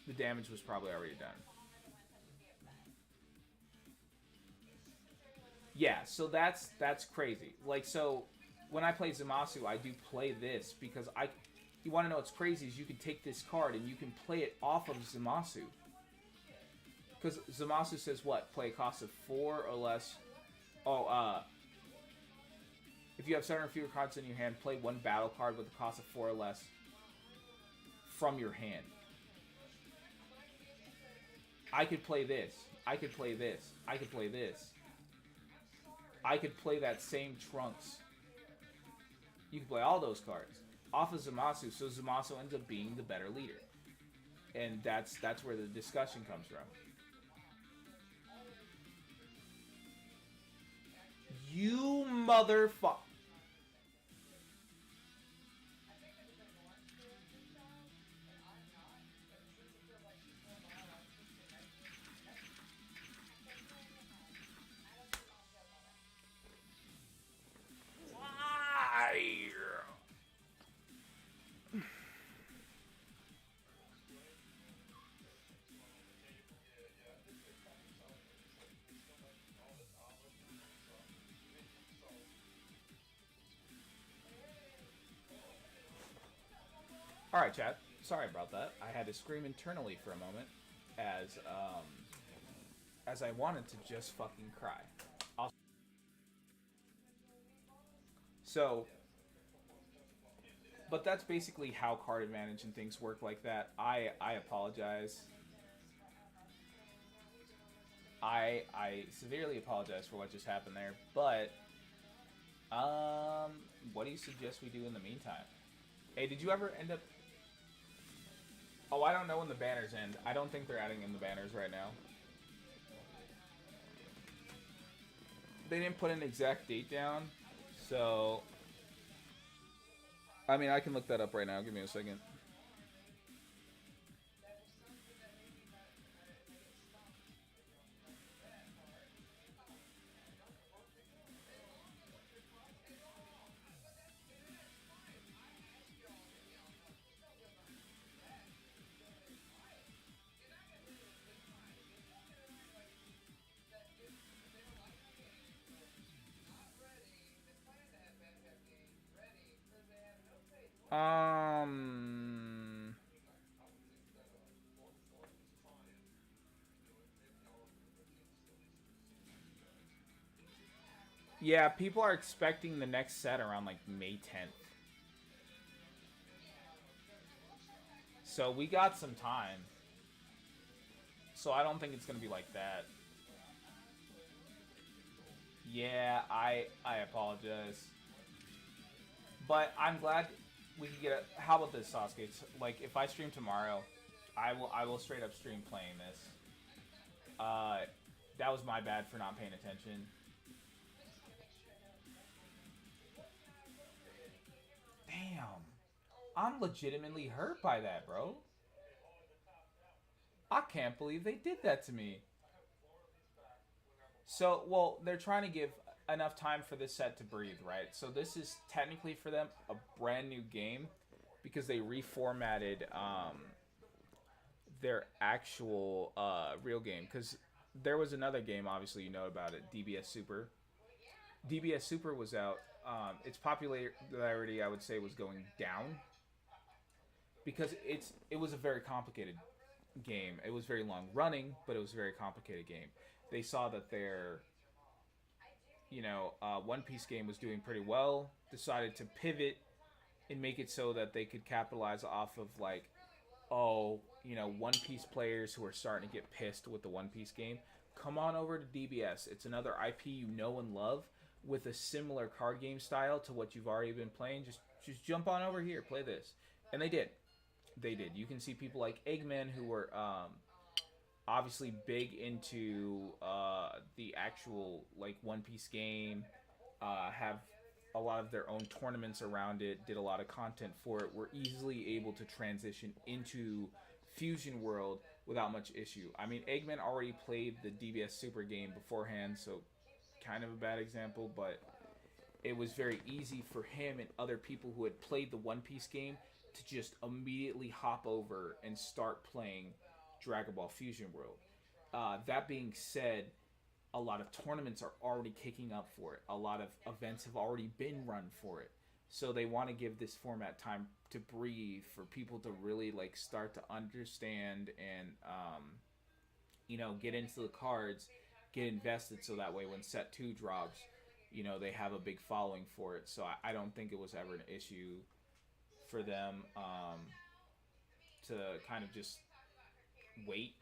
the damage was probably already done. Yeah, so that's crazy. Like, so when I play Zamasu, I do play this because you want to know what's crazy is you can take this card and you can play it off of Zamasu. Because Zamasu says what? Play a cost of 4 or less. If you have 7 or fewer cards in your hand, play 1 battle card with a cost of 4 or less from your hand. I could play this. I could play this. I could play this. I could play that same Trunks. You can play all those cards off of Zamasu, so Zamasu ends up being the better leader. And that's where the discussion comes from. You motherfucker. Alright, chat. Sorry about that. I had to scream internally for a moment as I wanted to just fucking cry. So, but that's basically how card advantage and things work like that. I apologize. I severely apologize for what just happened there, but what do you suggest we do in the meantime? Hey, did you ever end up... Oh, I don't know when the banners end. I don't think they're adding in the banners right now. They didn't put an exact date down, so... I mean, I can look that up right now. Give me a second. Yeah, people are expecting the next set around like May 10th. So we got some time. So I don't think it's gonna be like that. Yeah, I apologize. But I'm glad we could get a. How about this, Sasuke? Like, if I stream tomorrow, I will straight up stream playing this. Uh, that was my bad for not paying attention. Damn, I'm legitimately hurt by that, bro. I can't believe they did that to me. So, well, they're trying to give enough time for this set to breathe, right? So this is technically for them a brand new game because they reformatted their actual real game. Because there was another game, obviously you know about it, DBS Super. DBS Super was out. Its popularity, I would say, was going down because it was a very complicated game. It was very long running, but it was a very complicated game. They saw that their One Piece game was doing pretty well. Decided to pivot and make it so that they could capitalize off of like, oh, One Piece players who are starting to get pissed with the One Piece game. Come on over to DBS. It's another IP you know and love with a similar card game style to what you've already been playing. Just jump on over here, play this, and they did. They did. You can see people like Eggman who were obviously big into the actual like One Piece game, have a lot of their own tournaments around it, did a lot of content for it, were easily able to transition into Fusion World without much issue. I mean, Eggman already played the DBS Super game beforehand, so kind of a bad example, but it was very easy for him and other people who had played the One Piece game to just immediately hop over and start playing Dragon Ball Fusion World. That being said, a lot of tournaments are already kicking up for it. A lot of events have already been run for it. So they want to give this format time to breathe for people to really like start to understand and get into the cards, get invested, so that way when set two drops, they have a big following for it. So I don't think it was ever an issue for them to kind of just wait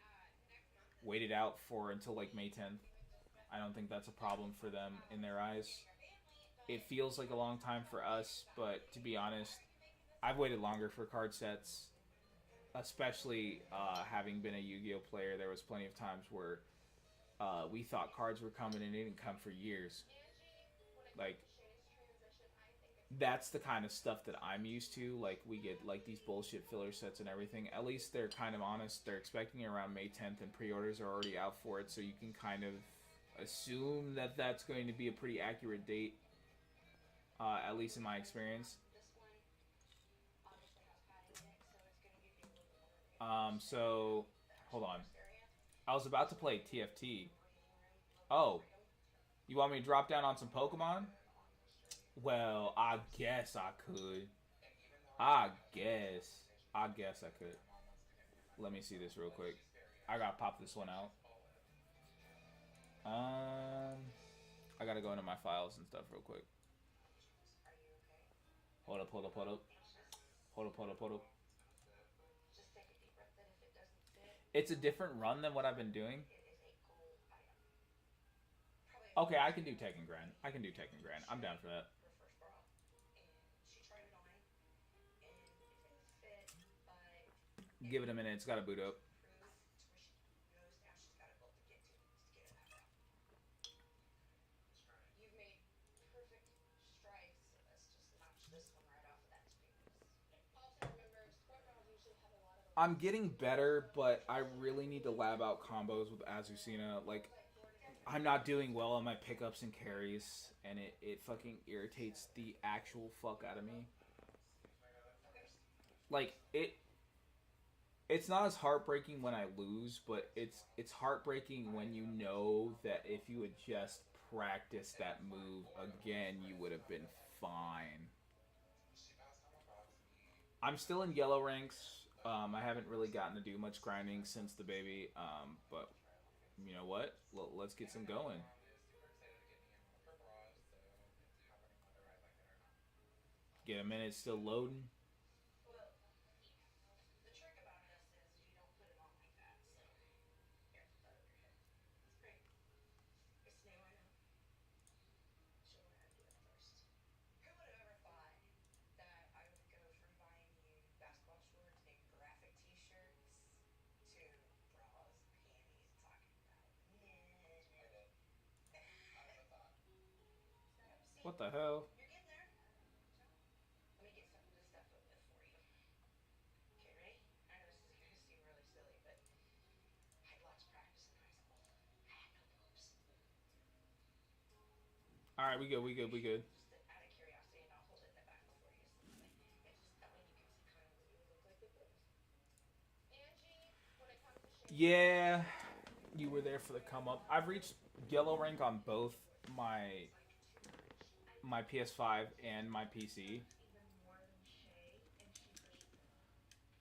wait it out for until like May 10th. I don't think that's a problem for them in their eyes. It feels like a long time for us, but to be honest, I've waited longer for card sets, especially having been a Yu-Gi-Oh player. There was plenty of times where we thought cards were coming and it didn't come for years. Like, that's the kind of stuff that I'm used to. Like, we get like these bullshit filler sets and everything. At least they're kind of honest. They're expecting it around May 10th, and pre-orders are already out for it, so you can kind of assume that that's going to be a pretty accurate date, at least in my experience. So hold on. I was about to play TFT. Oh, you want me to drop down on some Pokemon? Well, I guess I could. I guess. I guess I could. Let me see this real quick. I gotta pop this one out. I gotta go into my files and stuff real quick. Hold up, hold up, hold up. Hold up, hold up, hold up. It's a different run than what I've been doing. Okay, I can do Tekken Grand. I can do Tekken Grand. I'm down for that. Give it a minute. It's got to boot up. I'm getting better, but I really need to lab out combos with Azucena. Like, I'm not doing well on my pickups and carries, and it fucking irritates the actual fuck out of me. Like, it's not as heartbreaking when I lose, but it's heartbreaking when you know that if you had just practiced that move again, you would have been fine. I'm still in yellow ranks. I haven't really gotten to do much grinding since the baby, but you know what? Let's get some going. Get a minute, still loading. What the hell? All right, we good. We good. We good. Yeah, you were there for the come up. I've reached yellow rank on both my my PS5 and my PC.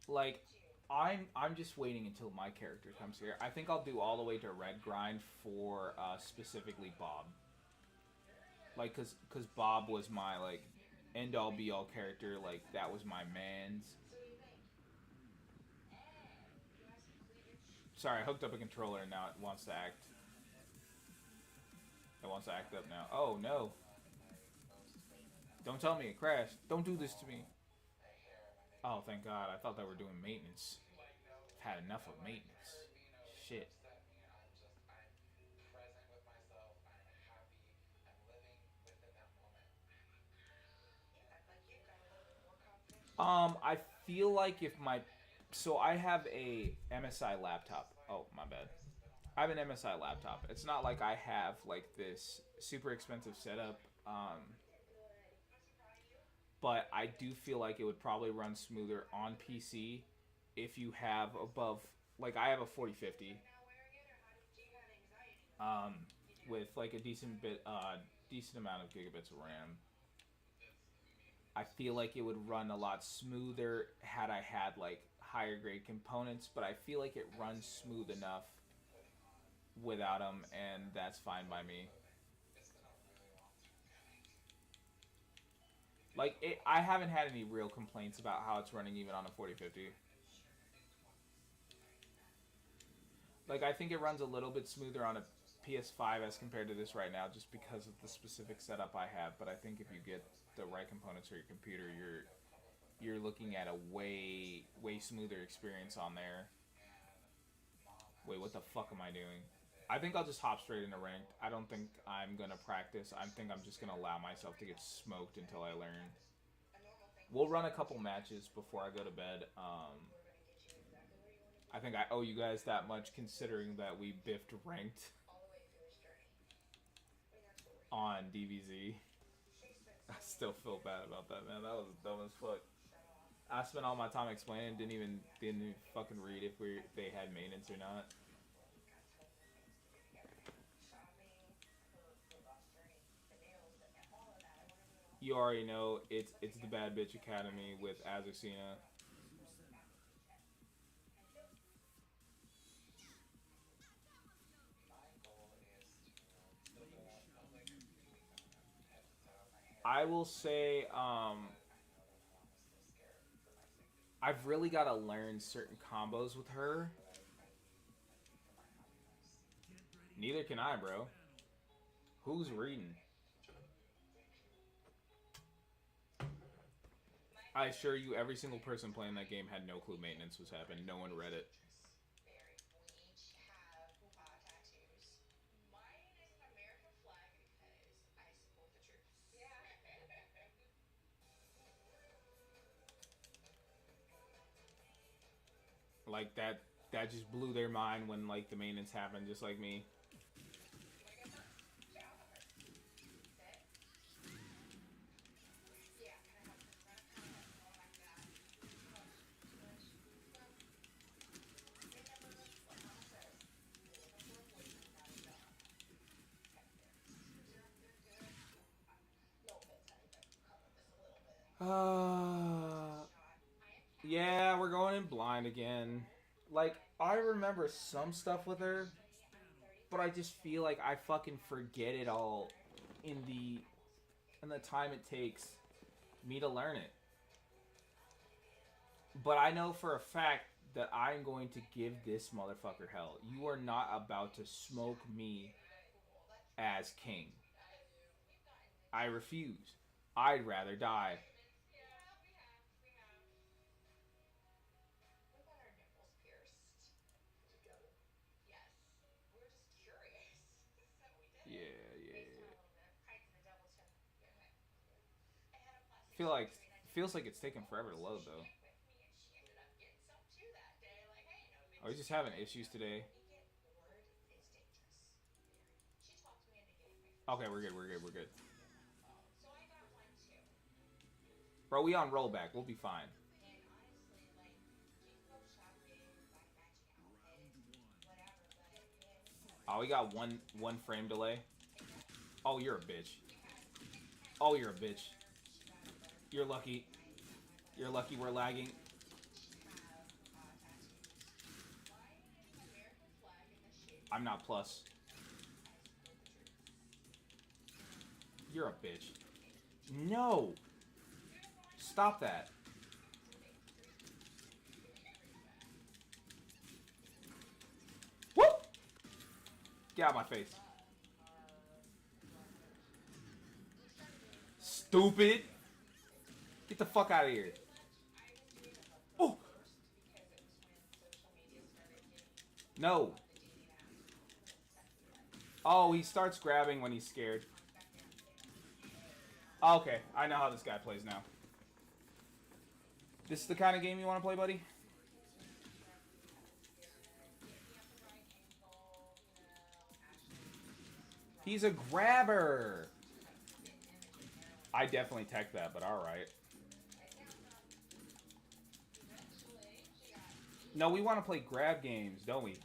Like, I'm just waiting until my character comes here. I think I'll do all the way to red grind for specifically Bob. Like, cause Bob was my like end all be all character. Like that was my man's. Sorry, I hooked up a controller and now it wants to act. It wants to act up now. Oh no! Don't tell me it crashed. Don't do this to me. Oh, thank God. I thought they were doing maintenance. I've had enough of maintenance. Shit. I feel like if my, so I have a MSI laptop. Oh, my bad. I have an MSI laptop. It's not like I have like this super expensive setup. But I do feel like it would probably run smoother on PC if you have above, like I have a 4050 um, with like a decent amount of gigabits of RAM. I feel like it would run a lot smoother had I had like higher grade components, but I feel like it runs smooth enough without them, and that's fine by me. Like I haven't had any real complaints about how it's running even on a 4050. Like I think it runs a little bit smoother on a PS5 as compared to this right now, just because of the specific setup I have. But I think if you get the right components for your computer, you're looking at a way smoother experience on there. Wait, what the fuck am I doing? I think I'll just hop straight into ranked. I don't think I'm gonna practice. I think I'm just gonna allow myself to get smoked until I learn. We'll run a couple matches before I go to bed. I think I owe you guys that much considering that we biffed ranked on DBZ. I still feel bad about that, man. That was dumb as fuck. I spent all my time explaining, didn't even fucking read if they had maintenance or not. You already know it's the Bad Bitch Academy with Azucena. I will say, I've really got to learn certain combos with her. Neither can I, bro. Who's reading? I assure you, every single person playing that game had no clue maintenance was happening. No one read it. Like that just blew their mind when like the maintenance happened, just like me. Yeah, we're going in blind again. Like, I remember some stuff with her, but I just feel like I fucking forget it all in the time it takes me to learn it. But I know for a fact that I'm going to give this motherfucker hell. You are not about to smoke me as king. I refuse. I'd rather die. Yeah, yeah. Feel like feels like it's taking forever to load though. Are we just having issues today? Okay, we're good. We're good. We're good. Bro, we on rollback. We'll be fine. Oh, we got one frame delay. Oh, you're a bitch. Oh, you're a bitch. You're lucky. You're lucky we're lagging. I'm not plus. You're a bitch. No! Stop that. Whoop! Get out of my face. Stupid! Get the fuck out of here. Oh! No. Oh, he starts grabbing when he's scared. Okay, I know how this guy plays now. This is the kind of game you want to play, buddy? He's a grabber. I definitely tech that, but alright. No, we want to play grab games, don't we?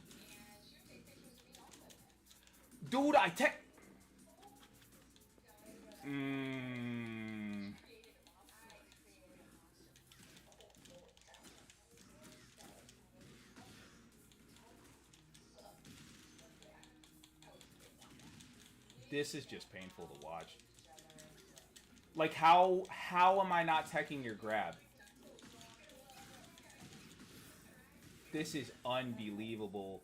Dude, I tech... This is just painful to watch. Like, how am I not teching your grab? This is unbelievable.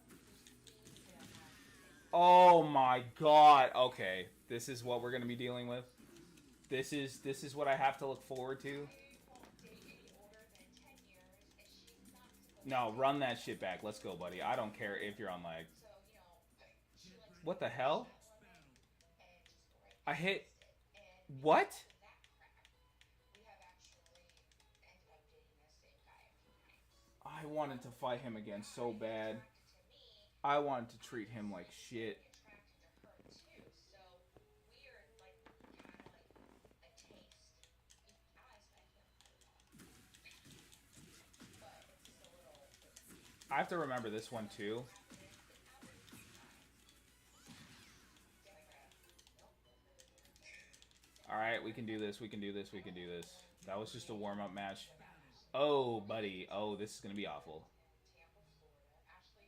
Oh my god. Okay. This is what we're going to be dealing with. This is what I have to look forward to. No, run that shit back. Let's go, buddy. I don't care if you're on lag. What the hell? I hit... What? I wanted to fight him again so bad. I wanted to treat him like shit. I have to remember this one too. Alright, we can do this, we can do this, we can do this. That was just a warm-up match. Oh, buddy. Oh, this is going to be awful.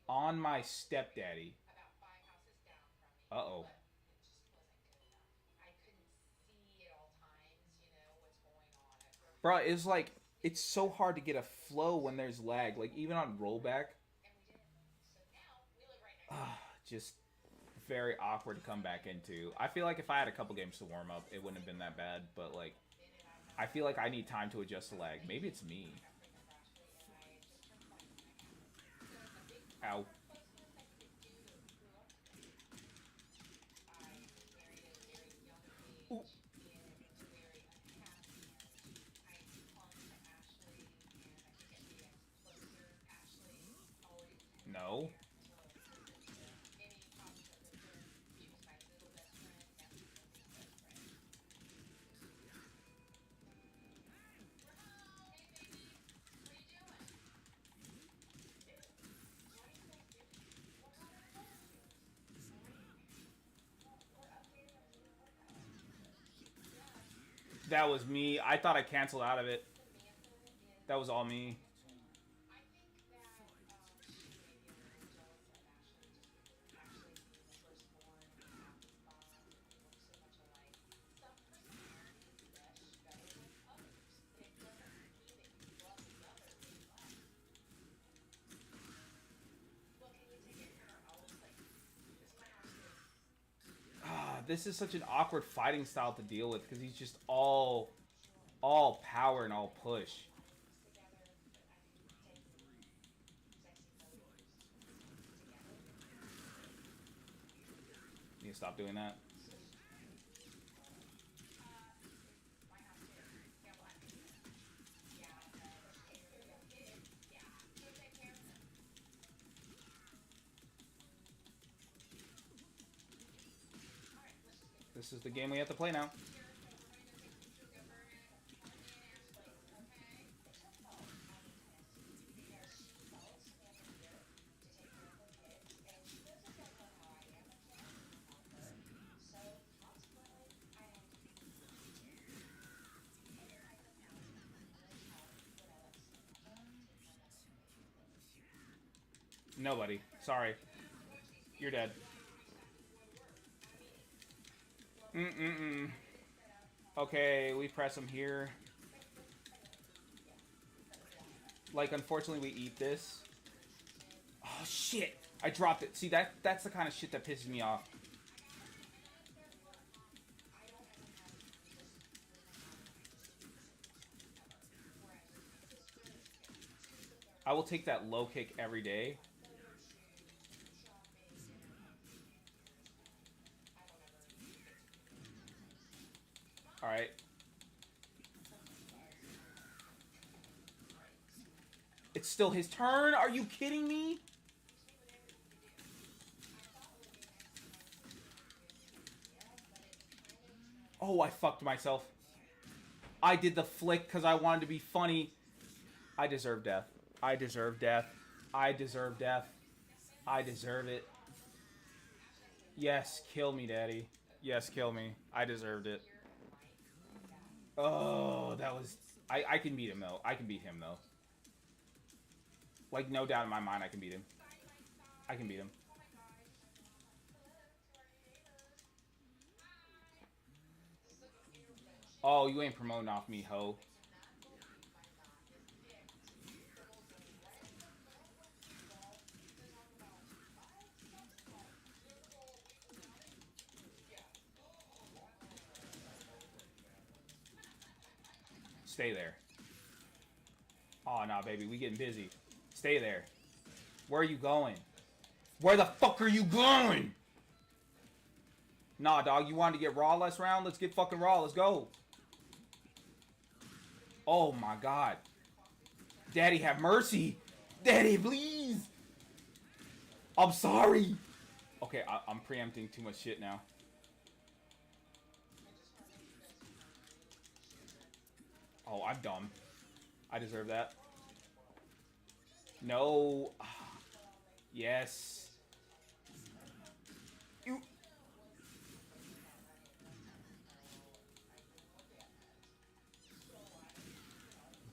On my stepdaddy. Uh-oh. Bro, it's like, it's so hard to get a flow when there's lag. Like, even on rollback. Just very awkward to come back into. I feel like if I had a couple games to warm up, it wouldn't have been that bad. But, like, I feel like I need time to adjust to lag. Maybe it's me. Ow. Ooh. No. That was me. I thought I canceled out of it. That was all me. this is such an awkward fighting style to deal with because he's just all power and all push. Need to stop doing that. This is the game we have to play now. Nobody. Sorry. You're dead. Okay, we press him here. Like, unfortunately, we eat this. Oh, shit! I dropped it. See, that's the kind of shit that pisses me off. I will take that low kick every day. Alright. It's still his turn? Are you kidding me? Oh, I fucked myself. I did the flick because I wanted to be funny. I deserve death. I deserve death. I deserve death. I deserve it. Yes, kill me, daddy. Yes, kill me. I deserved it. Oh, that was... I can beat him, though. I can beat him, though. Like, no doubt in my mind, I can beat him. I can beat him. Oh, you ain't promoting off me, ho. Stay there. Oh, nah, baby. We getting busy. Stay there. Where are you going? Where the fuck are you going? Nah, dog. You wanted to get Raw last round? Let's get fucking Raw. Let's go. Oh, my God. Daddy, have mercy. Daddy, please. I'm sorry. Okay, I'm preempting too much shit now. Oh, I'm dumb. I deserve that. No. Yes. You.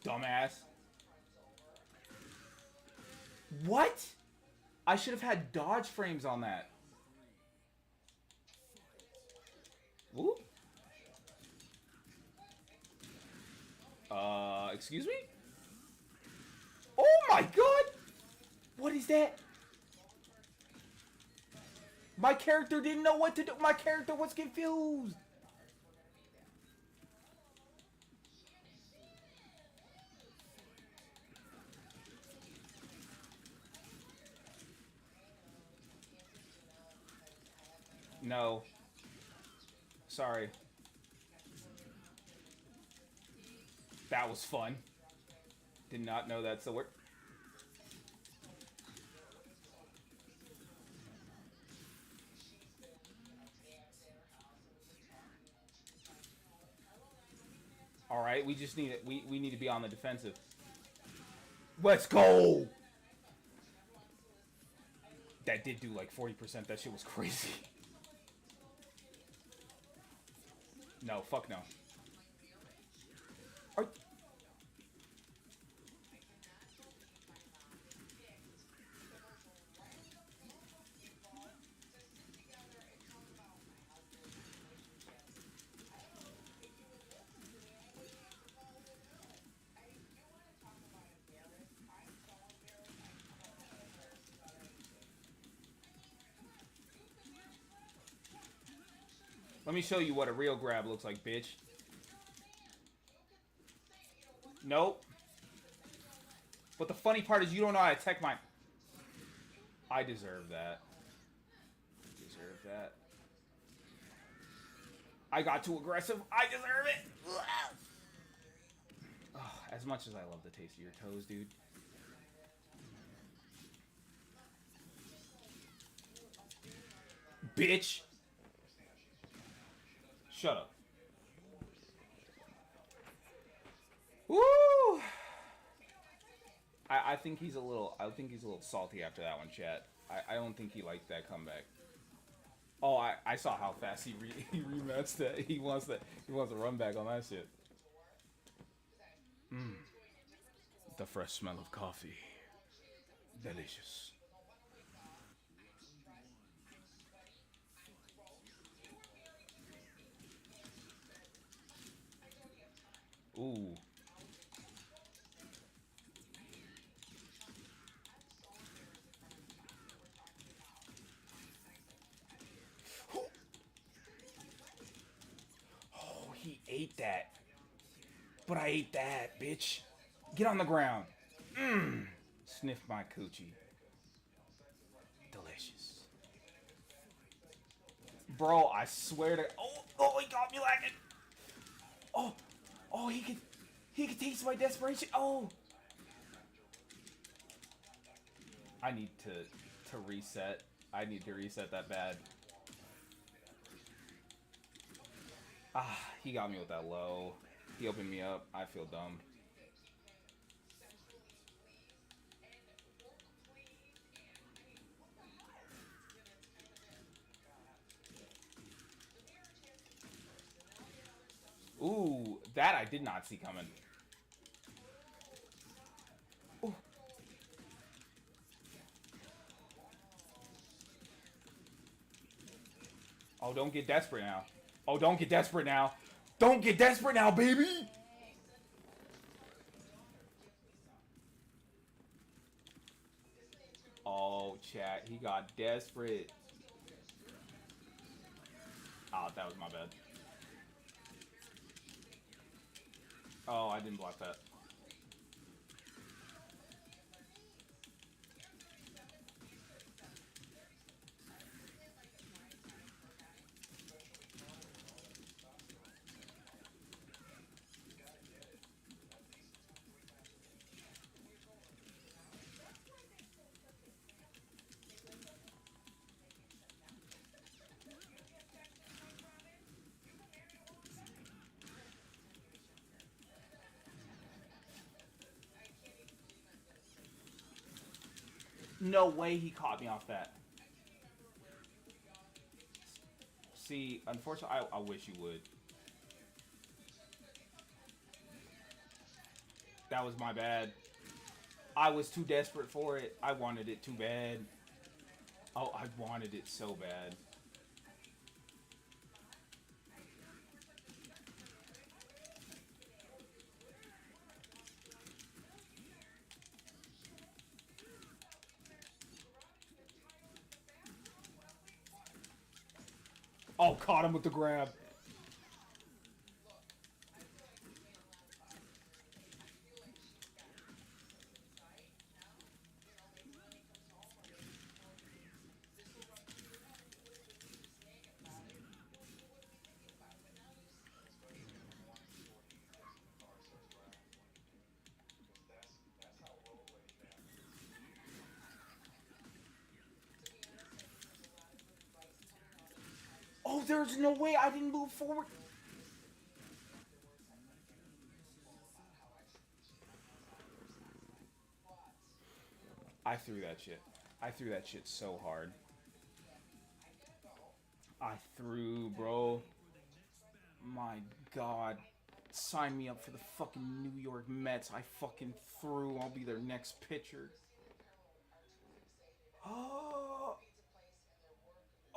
Dumbass. What? I should have had dodge frames on that. Whoop. Excuse me? Oh my God! What is that? My character didn't know what to do. My character was confused. No. Sorry. That was fun. Did not know that's the word. All right, we just need it. We need to be on the defensive. Let's go. That did do like 40%. That shit was crazy. No, fuck no. Are... Let me show you what a real grab looks like, bitch. Nope. But the funny part is you don't know how to tech my... I deserve that. I deserve that. I got too aggressive. I deserve it. Oh, as much as I love the taste of your toes, dude. Bitch. Shut up. Woo! I think he's a little. I think he's a little salty after that one, chat. I don't think he liked that comeback. Oh, I saw how fast he rematched that. He wants to run back on that shit. The fresh smell of coffee, delicious. Ooh. Oh, he ate that. But I ate that, bitch. Get on the ground. Sniff my coochie. Delicious. Bro, I swear to... Oh, he got me lagging. Oh, he could taste my desperation. Oh. I need to reset. I need to reset that bad. Ah, he got me with that low. He opened me up. I feel dumb. Ooh, that I did not see coming. Ooh. Oh, don't get desperate now. Oh, don't get desperate now. Don't get desperate now, baby! Oh, chat, he got desperate. Oh, that was my bad. Oh, I didn't block that. No way he caught me off that. See, unfortunately, I wish you would. That was my bad. I was too desperate for it. I wanted it too bad. Oh, I wanted it so bad. Oh, caught him with the grab. Oh, there's no way I didn't move forward. I threw that shit. I threw that shit so hard. I threw, bro. My God. Sign me up for the fucking New York Mets. I fucking threw. I'll be their next pitcher.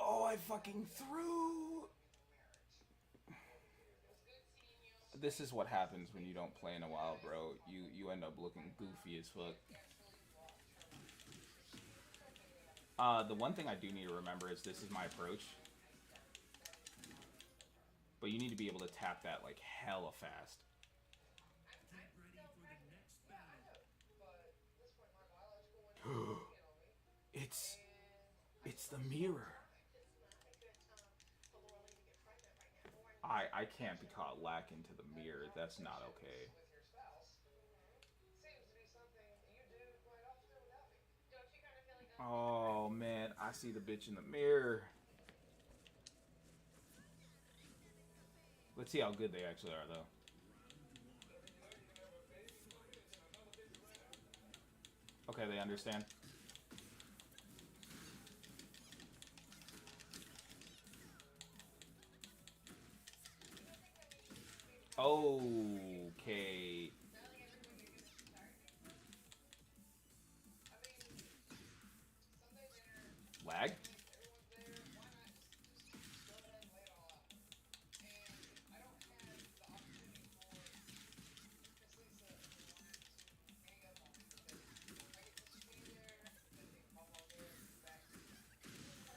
Oh, I fucking threw. This is what happens when you don't play in a while, bro. You end up looking goofy as fuck. The one thing I do need to remember is this is my approach. But you need to be able to tap that like hella fast. it's it's the mirror. I can't be caught lacking to the mirror. That's not okay. Oh man, I see the bitch in the mirror. Let's see how good they actually are, though. Okay, they understand. Okay. Lag?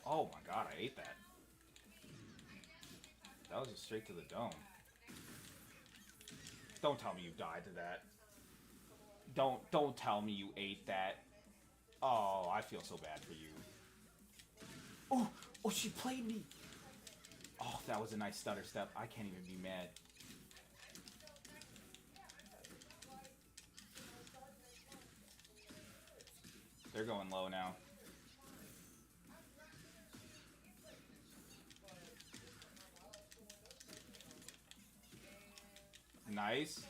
Oh my god, I ate that. That was just straight to the dome. Don't tell me you died to that. Don't tell me you ate that. Oh, I feel so bad for you. Oh, oh, she played me. Oh, that was a nice stutter step. I can't even be mad. They're going low now. Nice.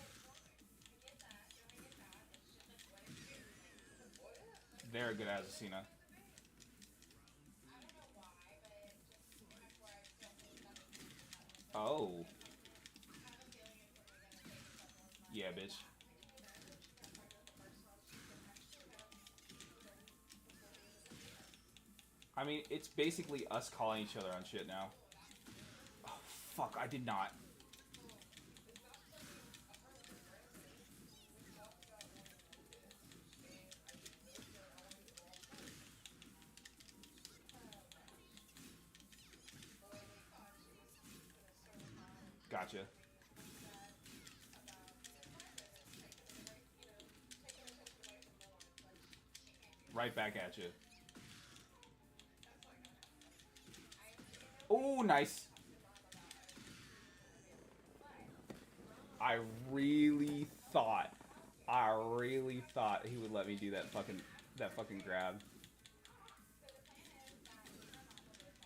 They're a good Azucena. Oh. Yeah, bitch. I mean, it's basically us calling each other on shit now. Oh, fuck, I did not. Gotcha. Right back at you. Oh, nice. I really thought, I really thought he would let me do that fucking grab.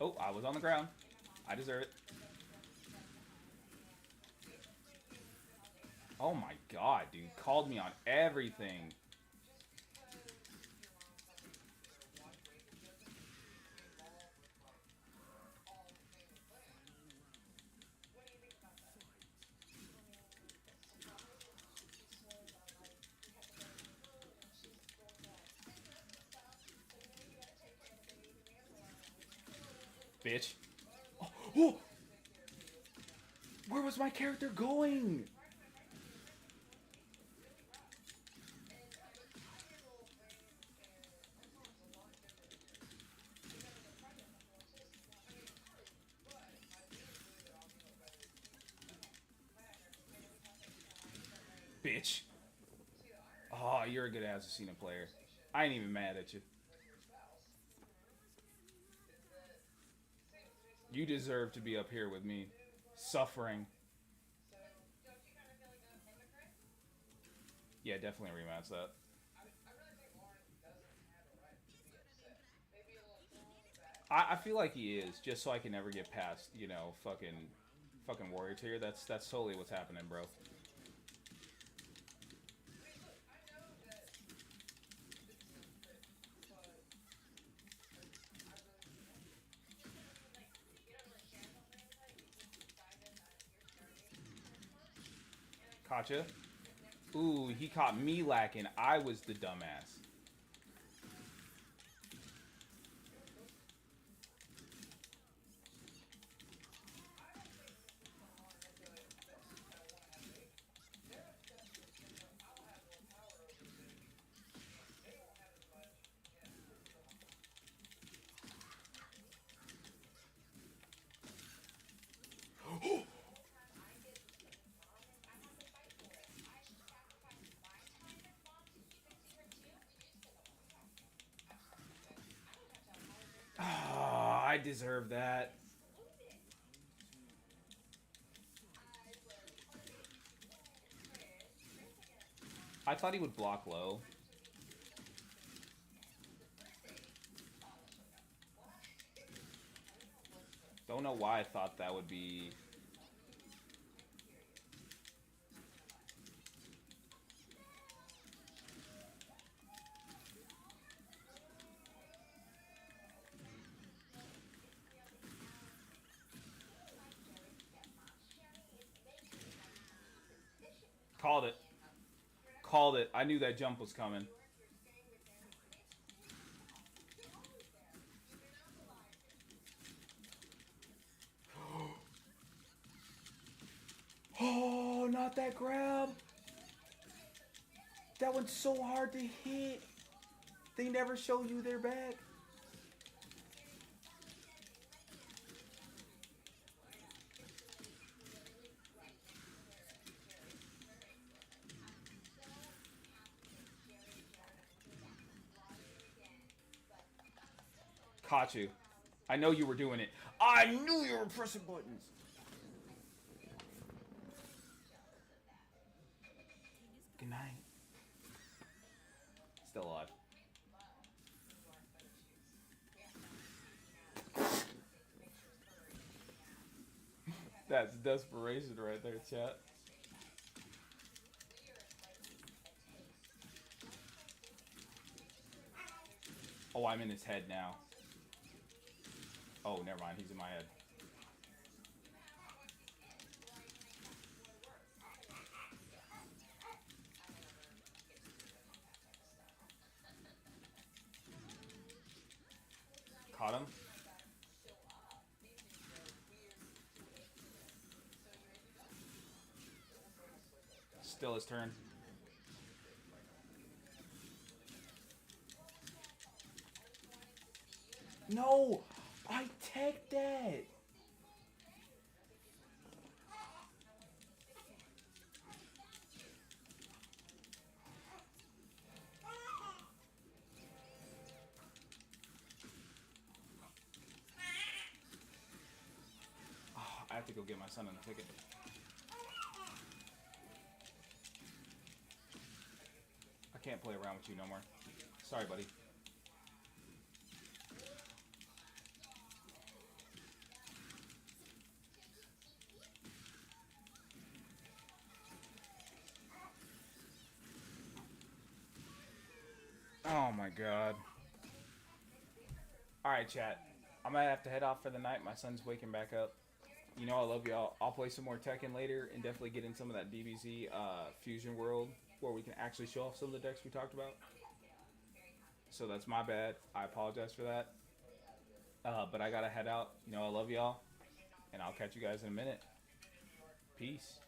Oh, I was on the ground. I deserve it. Oh my god, dude. Called me on everything. Bitch. Oh, oh! Where was my character going? Bitch. Oh, you're a good Azucena player. I ain't even mad at you. You deserve to be up here with me. Suffering. Yeah, definitely rematch that. I feel like he is, just so I can never get past, fucking warrior tier. That's totally what's happening, bro. Gotcha. Ooh, he caught me lacking. I was the dumbass. I deserve that. I thought he would block low. Don't know why I thought that would be... Called it. Called it. I knew that jump was coming. Oh, not that grab. That one's so hard to hit. They never show you their back. Caught you. I know you were doing it. I knew you were pressing buttons. Good night. Still alive. That's desperation right there, chat. Oh, I'm in his head now. Oh, never mind. He's in my head. Caught him. Still his turn. No! I teched that! Oh, I have to go get my son on the ticket. I can't play around with you no more. Sorry, buddy. Oh my god. Alright, chat. I'm gonna have to head off for the night. My son's waking back up. You know I love y'all. I'll play some more Tekken later and definitely get in some of that DBZ Fusion World where we can actually show off some of the decks we talked about. So that's my bad. I apologize for that. But I gotta head out. You know I love y'all. And I'll catch you guys in a minute. Peace.